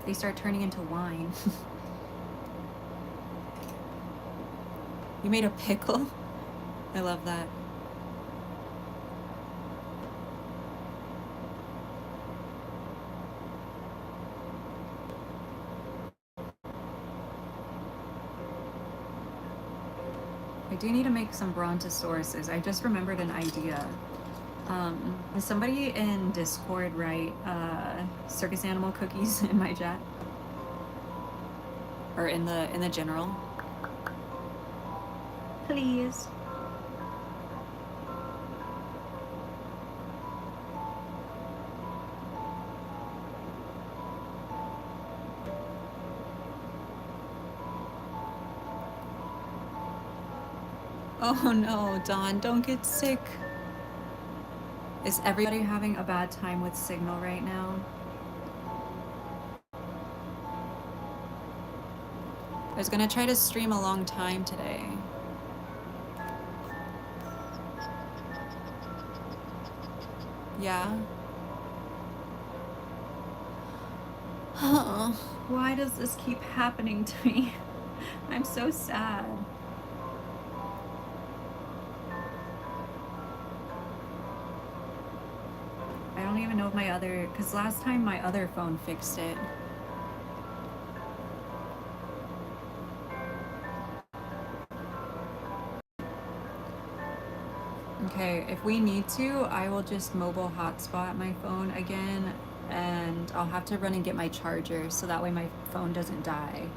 They start turning into wine. You made a pickle? I love that. I do need to make some brontosauruses. I just remembered an idea. Does somebody in Discord write circus animal cookies in my chat? Or in the general? Please. Oh no, Dawn, don't get sick. Is everybody having a bad time with signal right now? I was gonna try to stream a long time today. Yeah? Why does this keep happening to me? I'm so sad. I don't even know if my other, because last time my other phone fixed it. Okay, if we need to, I will just mobile hotspot my phone again, and I'll have to run and get my charger so that way my phone doesn't die.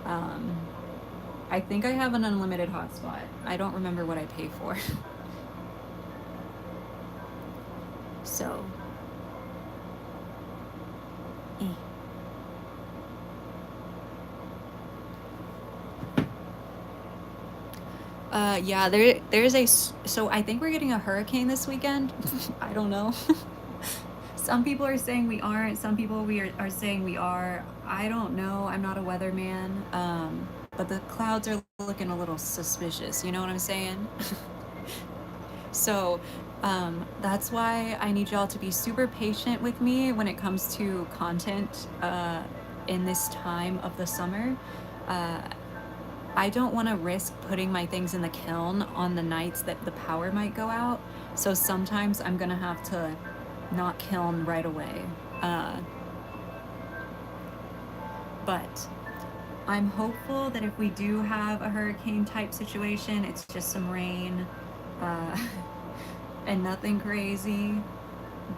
I think I have an unlimited hotspot. I don't remember what I pay for. So. Yeah, there's a, so I think we're getting a hurricane this weekend. I don't know. Some people are saying we aren't, some people are saying we are. I don't know, I'm not a weatherman. But the clouds are looking a little suspicious, you know what I'm saying? So, that's why I need y'all to be super patient with me when it comes to content, in this time of the summer. I don't want to risk putting my things in the kiln on the nights that the power might go out. So sometimes I'm gonna have to not kiln right away. But I'm hopeful that if we do have a hurricane type situation, it's just some rain, and nothing crazy.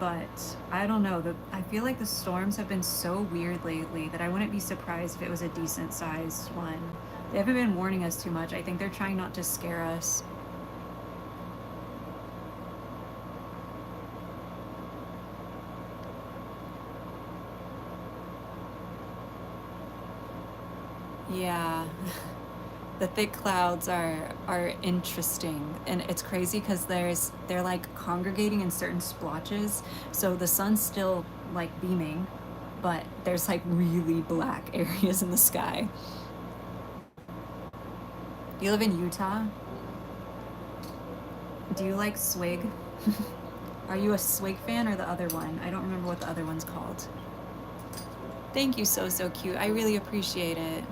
But I don't know, I feel like the storms have been so weird lately that I wouldn't be surprised if it was a decent sized one. They haven't been warning us too much. I think they're trying not to scare us. Yeah. The thick clouds are interesting, and it's crazy because they're like congregating in certain splotches, so the sun's still like beaming, but there's like really black areas in the sky. You live in Utah? Do you like swig? Are you a Swig fan or the other one? I don't remember what the other one's called. Thank you, so cute. I really appreciate it.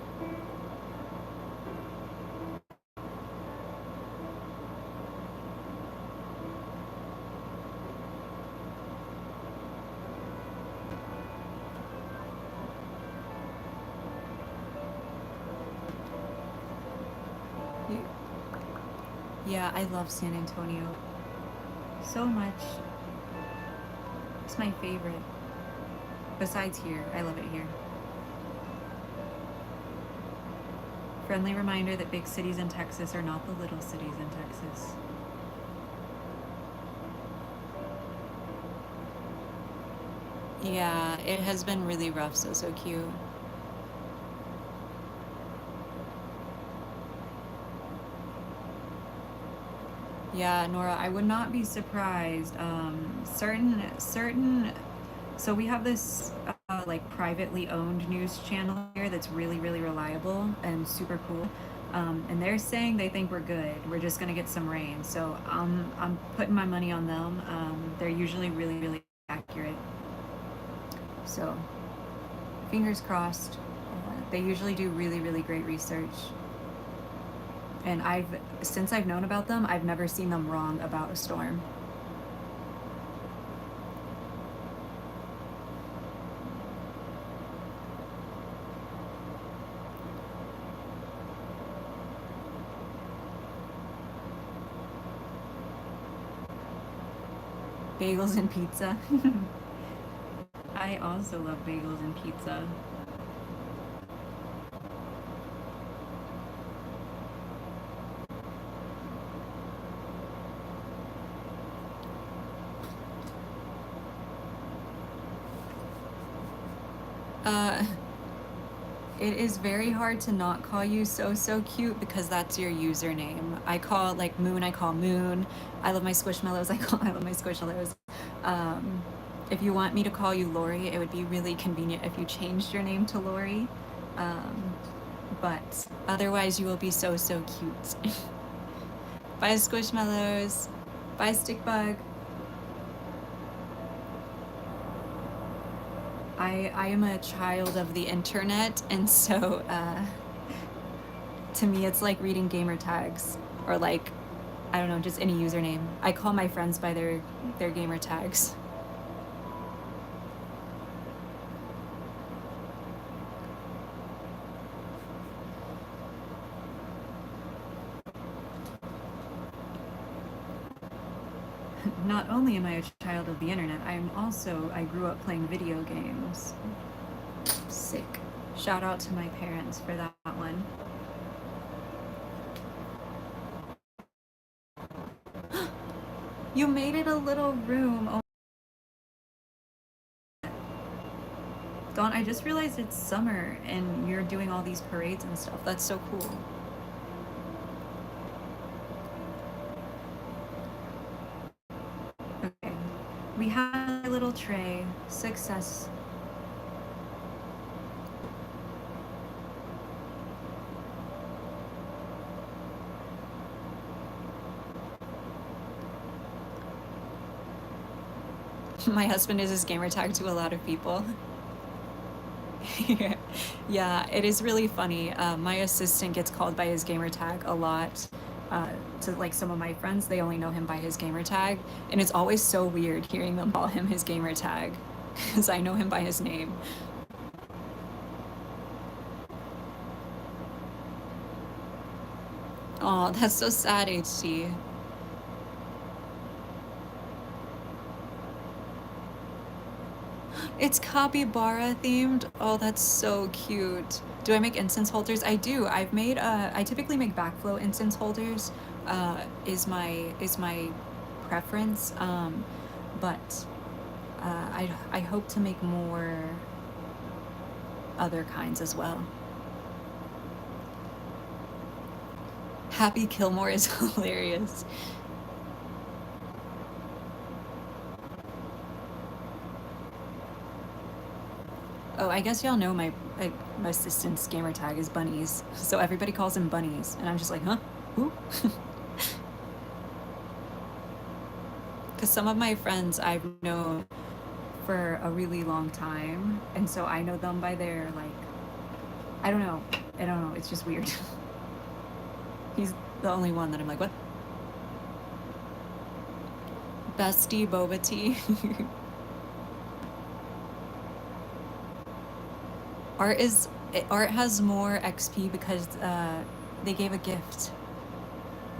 Yeah, I love San Antonio so much. It's my favorite. Besides here, I love it here. Friendly reminder that big cities in Texas are not the little cities in Texas. Yeah, it has been really rough, so cute. Yeah, Nora, I would not be surprised. So we have this like privately owned news channel here that's really reliable and super cool. And they're saying they think we're good. We're just gonna get some rain. So I'm putting my money on them. They're usually really accurate. So fingers crossed. They usually do really great research. And since I've known about them, I've never seen them wrong about a storm. Bagels and pizza. I also love bagels and pizza. It is very hard to not call you so cute because that's your username. I call like Moon, I call Moon. I love my Squishmallows, I love my Squishmallows. If you want me to call you Lori, it would be really convenient if you changed your name to Lori. But otherwise you will be so cute. Bye Squishmallows. Bye Stickbug. I am a child of the internet, and so to me it's like reading gamer tags, or like, I don't know, just any username. I call my friends by their gamer tags. Not only am I a child of the internet, I grew up playing video games. Sick. Shout out to my parents for that one. You made it a little room. Oh. Dawn, I just realized it's summer and you're doing all these parades and stuff. That's so cool. Okay. We have a little tray. Success. My husband is his gamer tag to a lot of people. Yeah, it is really funny. My assistant gets called by his gamer tag a lot. To like some of my friends, they only know him by his gamer tag, and it's always so weird hearing them call him his gamer tag, because I know him by his name. Oh, that's so sad, HC. It's capybara themed. Oh, that's so cute. Do I make incense holders? I do. I typically make backflow incense holders. Is my preference. But I hope to make more other kinds as well. Happy Kilmore is hilarious. Oh, I guess y'all know my assistant's gamer tag is Bunnies, so everybody calls him Bunnies, and I'm just like, huh? Who? because some of my friends I've known for a really long time, and so I know them by their like, I don't know, it's just weird. He's the only one that I'm like, what? Bestie boba tea. Art has more XP because they gave a gift.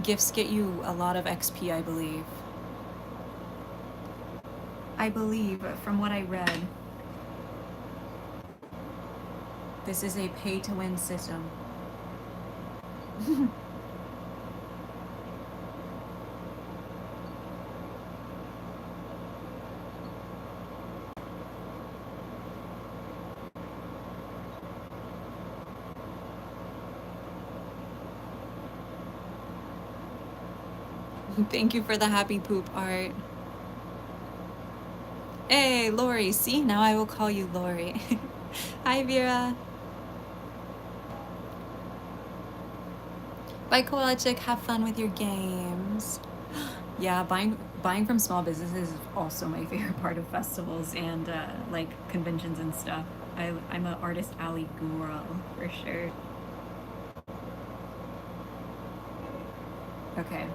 Gifts get you a lot of XP, I believe. I believe, from what I read, this is a pay-to-win system. Thank you for the happy poop, Art. Hey, Lori. See, now I will call you Lori. Hi, Vera. Bye, Kowalczyk. Have fun with your games. Yeah, buying from small businesses is also my favorite part of festivals and like conventions and stuff. I'm an artist alley guru for sure. Okay.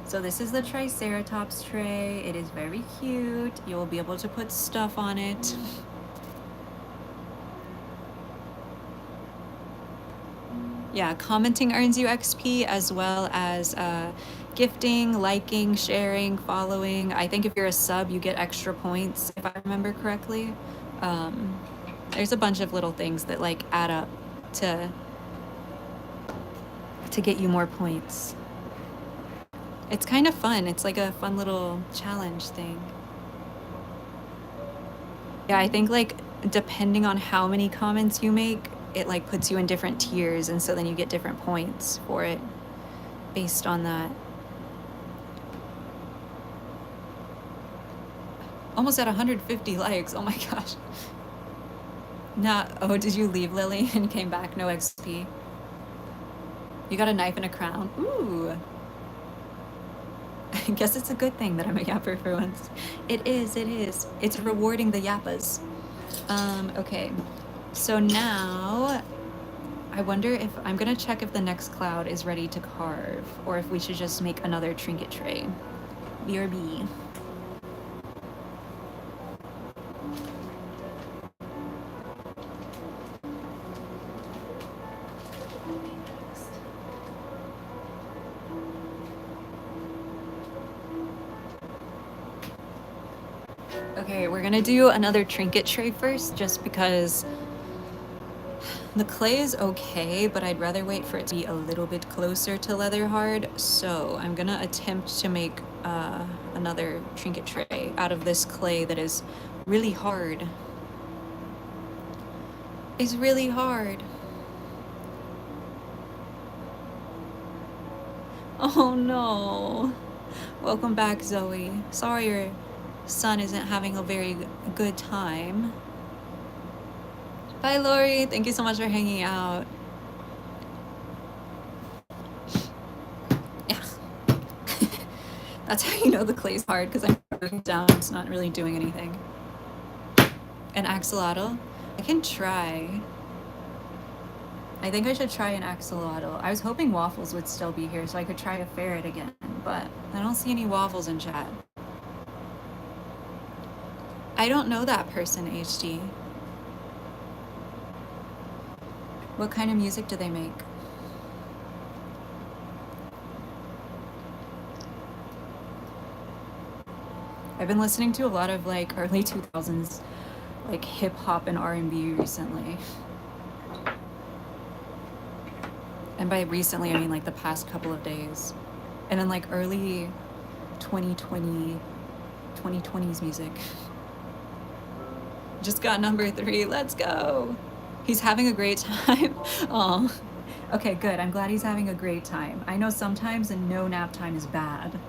So this is the triceratops tray. It is very cute. You will be able to put stuff on it. Yeah, commenting earns you XP as well as gifting, liking, sharing, following. I think if you're a sub, you get extra points, if I remember correctly. There's a bunch of little things that like add up to get you more points. It's kind of fun. It's like a fun little challenge thing. Yeah, I think like depending on how many comments you make, it like puts you in different tiers, and so then you get different points for it based on that. Almost at 150 likes. Oh my gosh. Oh, did you leave, Lily, and came back? No XP. You got a knife and a crown. Ooh. I guess it's a good thing that I'm a yapper for once. It is. It's rewarding the yappas. Okay. So now, I wonder if, I'm gonna check if the next cloud is ready to carve, or if we should just make another trinket tray. BRB. Okay, we're gonna do another trinket tray first, just because the clay is okay, but I'd rather wait for it to be a little bit closer to leather hard. So I'm gonna attempt to make another trinket tray out of this clay that is really hard. It's really hard. Oh no. Welcome back, Zoe. Sorry your son isn't having a very good time. Bye, Lori. Thank you so much for hanging out. Yeah. That's how you know the clay's hard, because I'm putting it down. It's not really doing anything. An axolotl? I can try. I think I should try an axolotl. I was hoping Waffles would still be here so I could try a ferret again, but I don't see any Waffles in chat. I don't know that person, HD. What kind of music do they make? I've been listening to a lot of like early 2000s like hip hop and R&B recently. And by recently, I mean like the past couple of days. And then like early 2020s music. Just got number 3, let's go. He's having a great time. Oh, okay, good. I'm glad he's having a great time. I know sometimes no nap time is bad,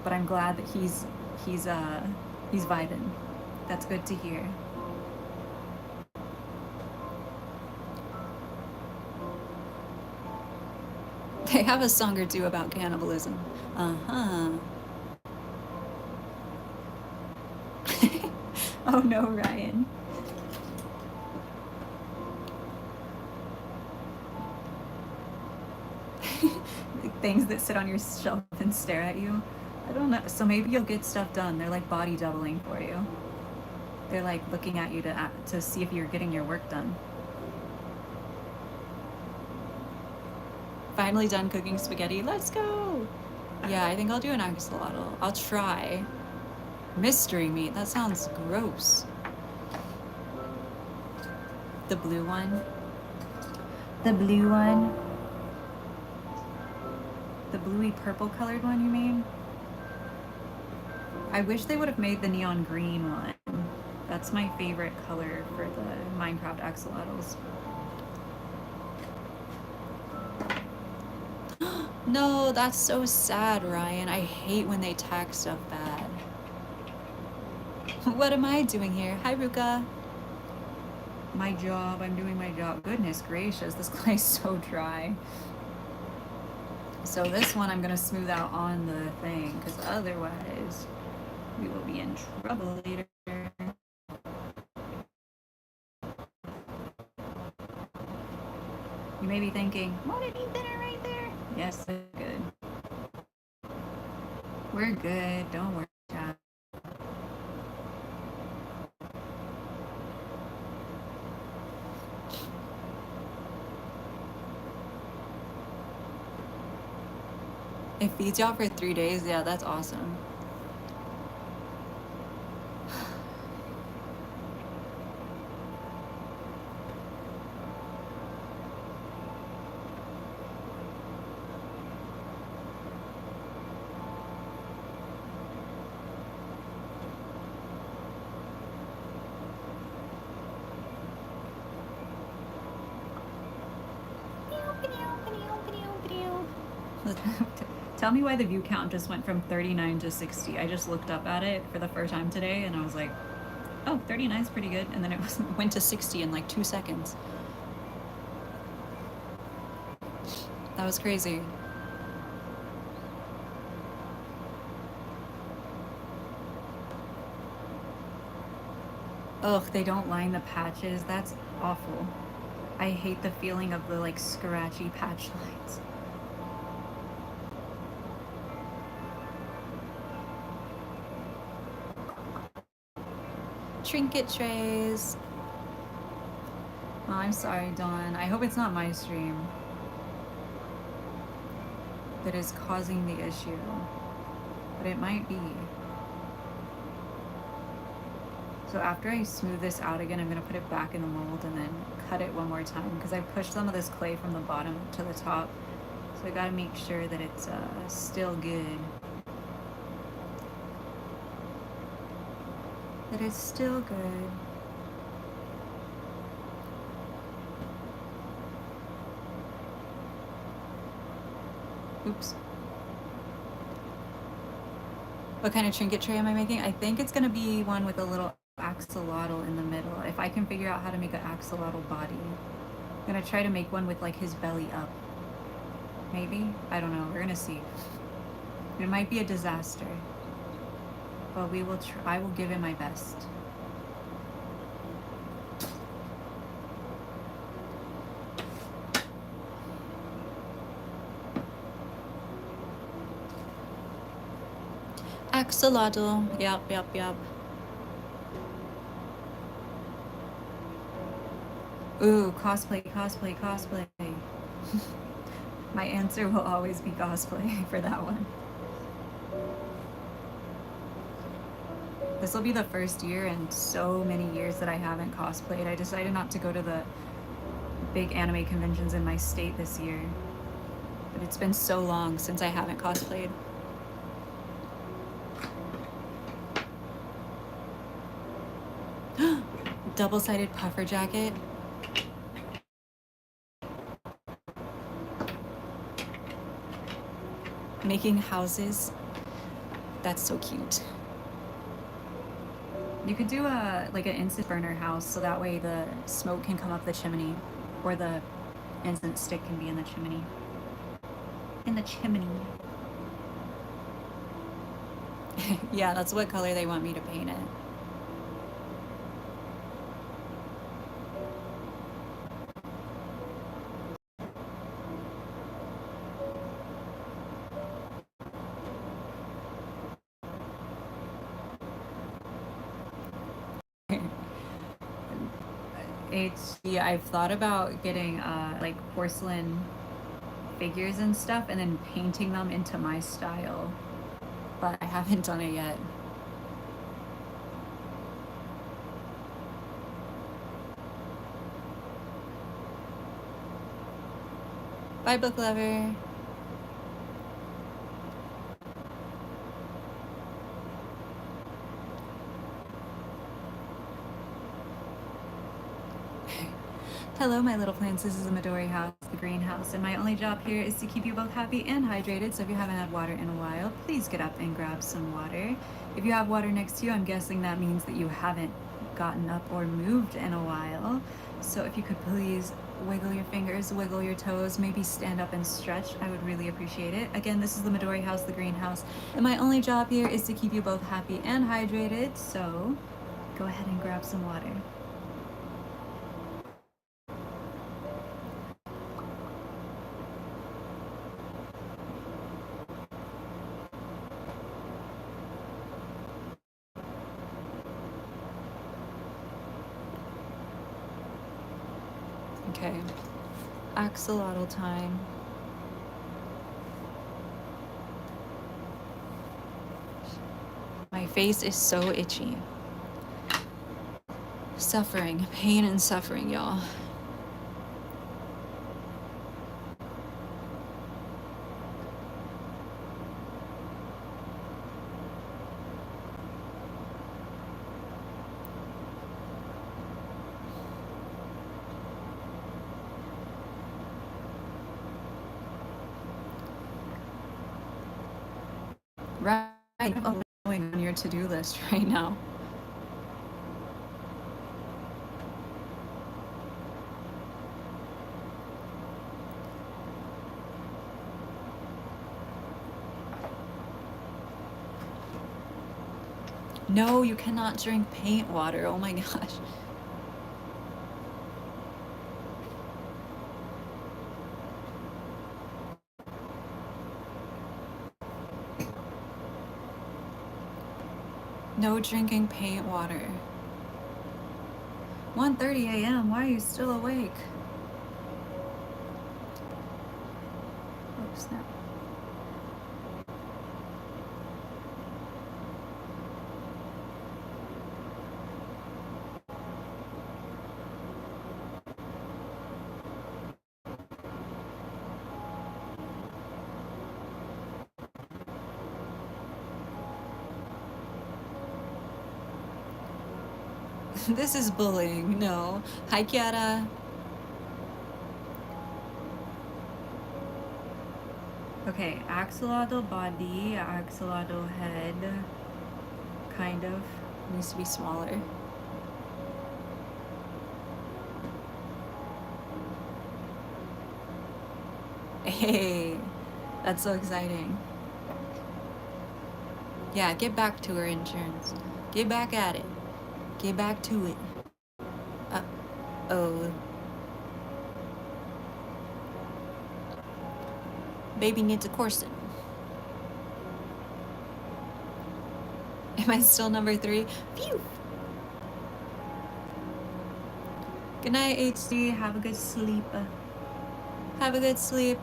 but I'm glad that he's vibing. That's good to hear. They have a song or two about cannibalism. Uh-huh. Oh no, Ryan. Things that sit on your shelf and stare at you. I don't know. So maybe you'll get stuff done. They're like body doubling for you. They're like looking at you to see if you're getting your work done. Finally done cooking spaghetti. Let's go. Yeah, I think I'll do an axolotl. I'll try. Mystery meat. That sounds gross. The blue one. The blue one. The bluey purple colored one, you mean? I wish they would have made the neon green one. That's my favorite color for the Minecraft axolotls. No, that's so sad, Ryan. I hate when they tack stuff bad. What am I doing here? Hi, Ruka. My job. I'm doing my job. Goodness gracious, this clay's so dry. So this one I'm going to smooth out on the thing, because otherwise we will be in trouble later. You may be thinking, won't it be thinner right there? Yes, good. We're good. Don't worry, chat. It feeds y'all for 3 days. Yeah, that's awesome. Tell me why the view count just went from 39 to 60. I just looked up at it for the first time today and I was like, oh, 39 is pretty good. And then it went to 60 in like 2 seconds. That was crazy. Ugh, they don't line the patches. That's awful. I hate the feeling of the like scratchy patch lines. Trinket trays. Oh, I'm sorry, Dawn. I hope it's not my stream that is causing the issue, but it might be. So after I smooth this out again, I'm gonna put it back in the mold and then cut it one more time because I pushed some of this clay from the bottom to the top. So I gotta make sure that it's still good. That it's still good. Oops. What kind of trinket tray am I making? I think it's gonna be one with a little axolotl in the middle. If I can figure out how to make an axolotl body. I'm gonna try to make one with like his belly up. Maybe? I don't know. We're gonna see. It might be a disaster. But we will try. I will give it my best. Axolotl. Yep. Ooh, cosplay. My answer will always be cosplay for that one. This will be the first year in so many years that I haven't cosplayed. I decided not to go to the big anime conventions in my state this year. But it's been so long since I haven't cosplayed. Double-sided puffer jacket. Making houses. That's so cute. You could do like an incense burner house so that way the smoke can come up the chimney, or the incense stick can be in the chimney. Yeah, that's what color they want me to paint it. I've thought about getting like porcelain figures and stuff and then painting them into my style, but I haven't done it yet. Bye, book lover. Hello, my little plants. This is the Midori house, the greenhouse, and my only job here is to keep you both happy and hydrated. So if you haven't had water in a while, please get up and grab some water. If you have water next to you, I'm guessing that means that you haven't gotten up or moved in a while. So if you could please wiggle your fingers, wiggle your toes, maybe stand up and stretch, I would really appreciate it. Again, this is the Midori house, the greenhouse, and my only job here is to keep you both happy and hydrated. So go ahead and grab some water. Okay, axolotl time. My face is so itchy. Suffering, pain and suffering, y'all. Right, I'm going on your to-do list right now. No, you cannot drink paint water. Oh my gosh. No drinking paint water. 1:30 a.m. Why are you still awake? Oh, snap. This is bullying. No. Hi, Kiara. Okay, axolotl body, axolotl head, kind of. Needs to be smaller. Hey, that's so exciting. Yeah, get back to her, insurance. Get back at it. Get back to it. Oh. Baby needs a corset. Am I still number 3? Phew! Good night, HD. Have a good sleep. Have a good sleep.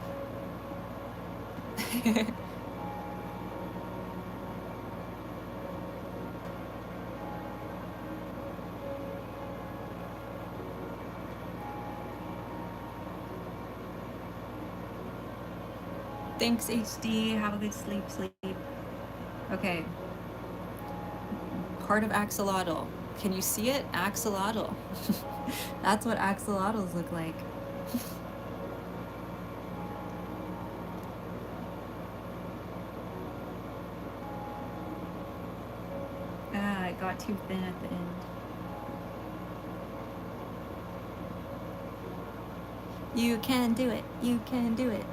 Thanks, HD. Have a good sleep. Okay. Part of axolotl. Can you see it? Axolotl. That's what axolotls look like. It got too thin at the end. You can do it. You can do it.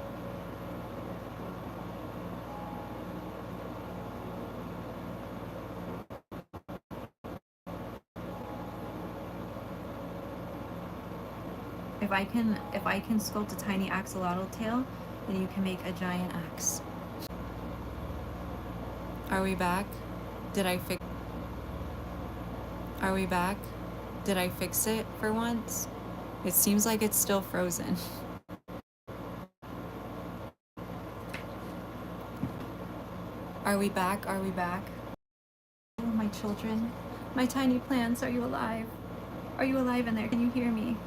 If I can sculpt a tiny axolotl tail, then you can make a giant axe. Are we back? Did I fix? Are we back? Did I fix it for once? It seems like it's still frozen. Are we back? Are we back? Oh, my children. My tiny plants, are you alive? Are you alive in there? Can you hear me?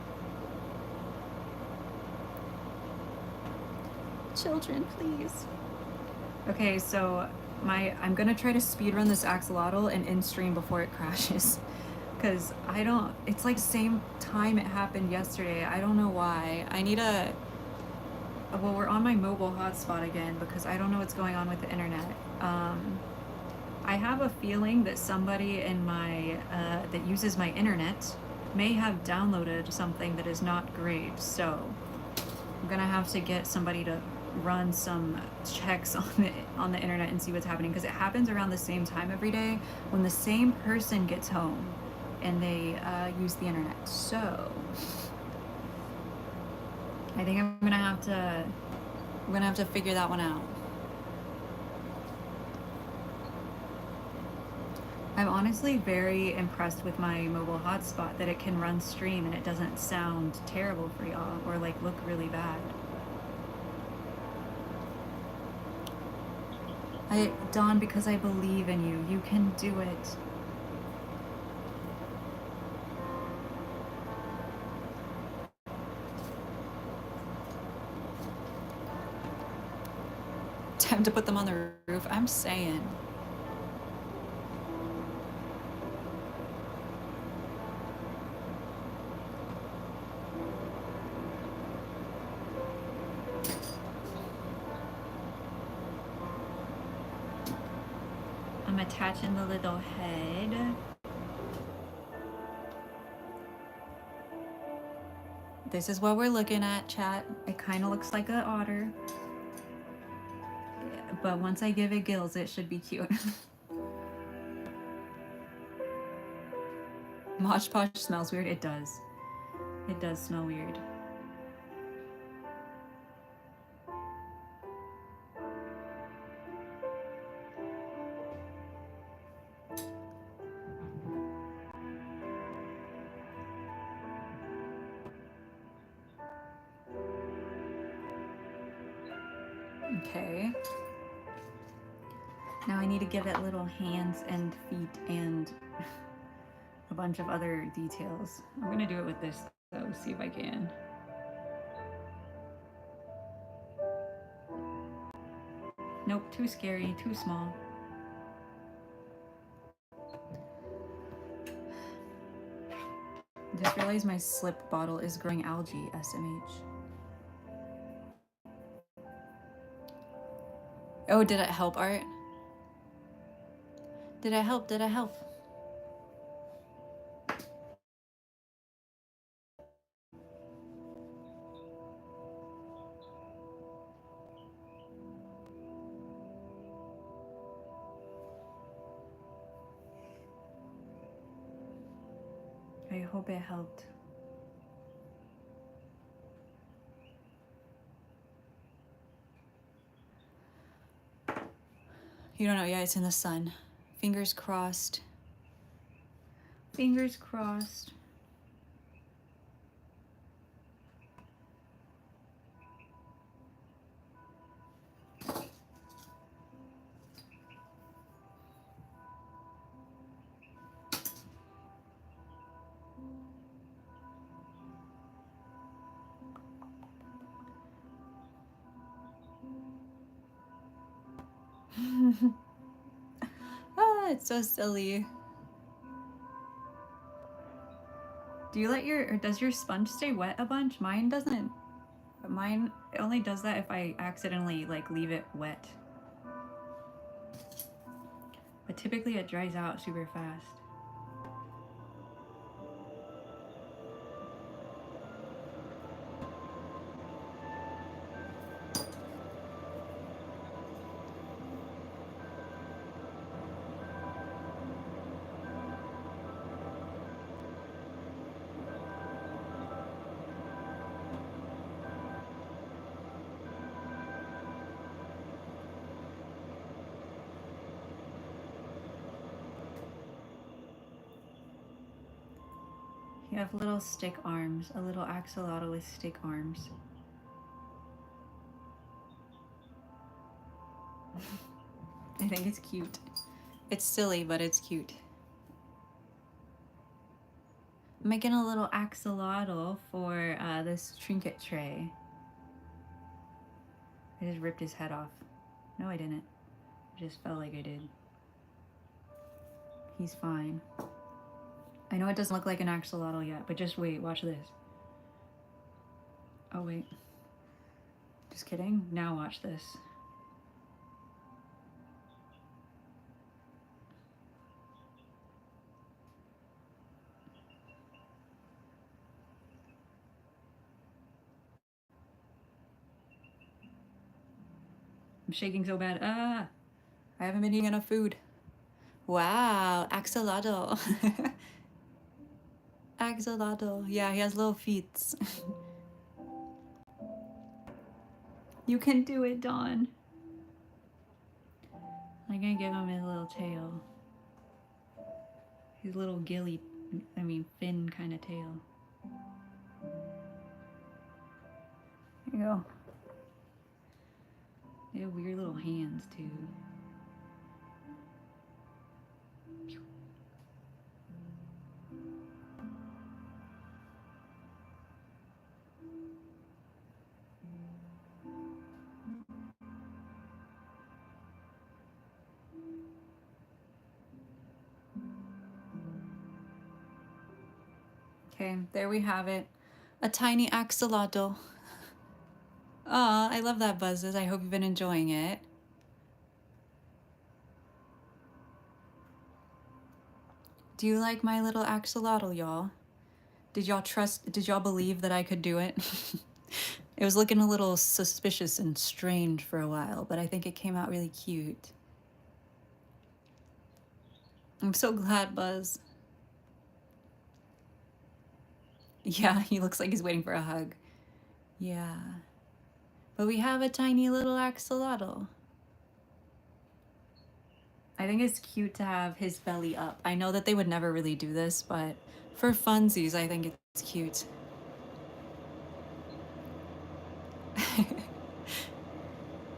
Children, please. Okay, so I'm gonna try to speedrun this axolotl and in stream before it crashes. Cause it's like same time it happened yesterday. I don't know why. I need well, we're on my mobile hotspot again because I don't know what's going on with the internet. I have a feeling that somebody in my, that uses my internet may have downloaded something that is not great. So I'm gonna have to get somebody to run some checks on the internet and see what's happening, because it happens around the same time every day when the same person gets home and they use the internet. So I think I'm gonna have to figure that one out. I'm honestly very impressed with my mobile hotspot, that it can run stream and it doesn't sound terrible for y'all or like look really bad. Dawn, because I believe in you. You can do it. Time to put them on the roof. I'm saying. I'm attaching the little head. This is what we're looking at, chat. It kind of looks like an otter. But once I give it gills, it should be cute. Mosh Posh smells weird. It does. It does smell weird. Okay. Now I need to give it little hands and feet and a bunch of other details. I'm gonna do it with this though, see if I can. Nope, too scary, too small. I just realized my slip bottle is growing algae, SMH. Oh, did it help, Art? Did I help? Did I help? I hope it helped. You don't know, yeah, it's in the sun. Fingers crossed. Fingers crossed. Ah, it's so silly. Do you let or does your sponge stay wet a bunch? Mine doesn't. Mine only does that if I accidentally like leave it wet. But typically it dries out super fast. You have little stick arms, a little axolotl with stick arms. I think it's cute. It's silly, but it's cute. I'm making a little axolotl for this trinket tray. I just ripped his head off. No, I didn't. I just felt like I did. He's fine. I know it doesn't look like an axolotl yet, but just wait, watch this. Oh wait. Just kidding. Now watch this. I'm shaking so bad. Ah! I haven't been eating enough food. Wow, axolotl. Axolotl. Yeah, he has little feet. You can do it, Dawn. I'm gonna give him his little tail. His little fin kind of tail. There you go. They have weird little hands, too. Okay, there we have it. A tiny axolotl. Aw, I love that, Buzzes. I hope you've been enjoying it. Do you like my little axolotl, y'all? Did y'all believe that I could do it? It was looking a little suspicious and strange for a while, but I think it came out really cute. I'm so glad, Buzz. Yeah, he looks like he's waiting for a hug. Yeah. But we have a tiny little axolotl. I think it's cute to have his belly up. I know that they would never really do this, but for funsies, I think it's cute.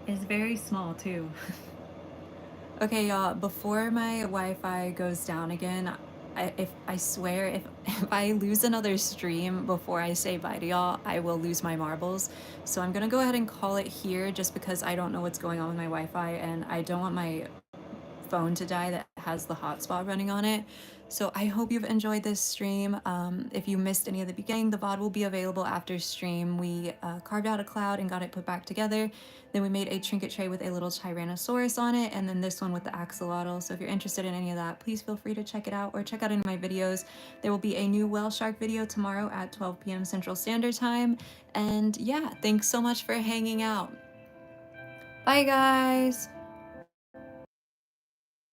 It's very small, too. Okay, y'all, before my Wi-Fi goes down again, I swear, if I lose another stream before I say bye to y'all, I will lose my marbles. So I'm gonna go ahead and call it here just because I don't know what's going on with my Wi-Fi and I don't want my phone to die that has the hotspot running on it. So I hope you've enjoyed this stream. If you missed any of the beginning, the VOD will be available after stream. We carved out a cloud and got it put back together. Then we made a trinket tray with a little Tyrannosaurus on it, and then this one with the axolotl. So if you're interested in any of that, please feel free to check it out or check out any of my videos. There will be a new whale shark video tomorrow at 12 p.m. Central Standard Time. And yeah, thanks so much for hanging out. Bye, guys!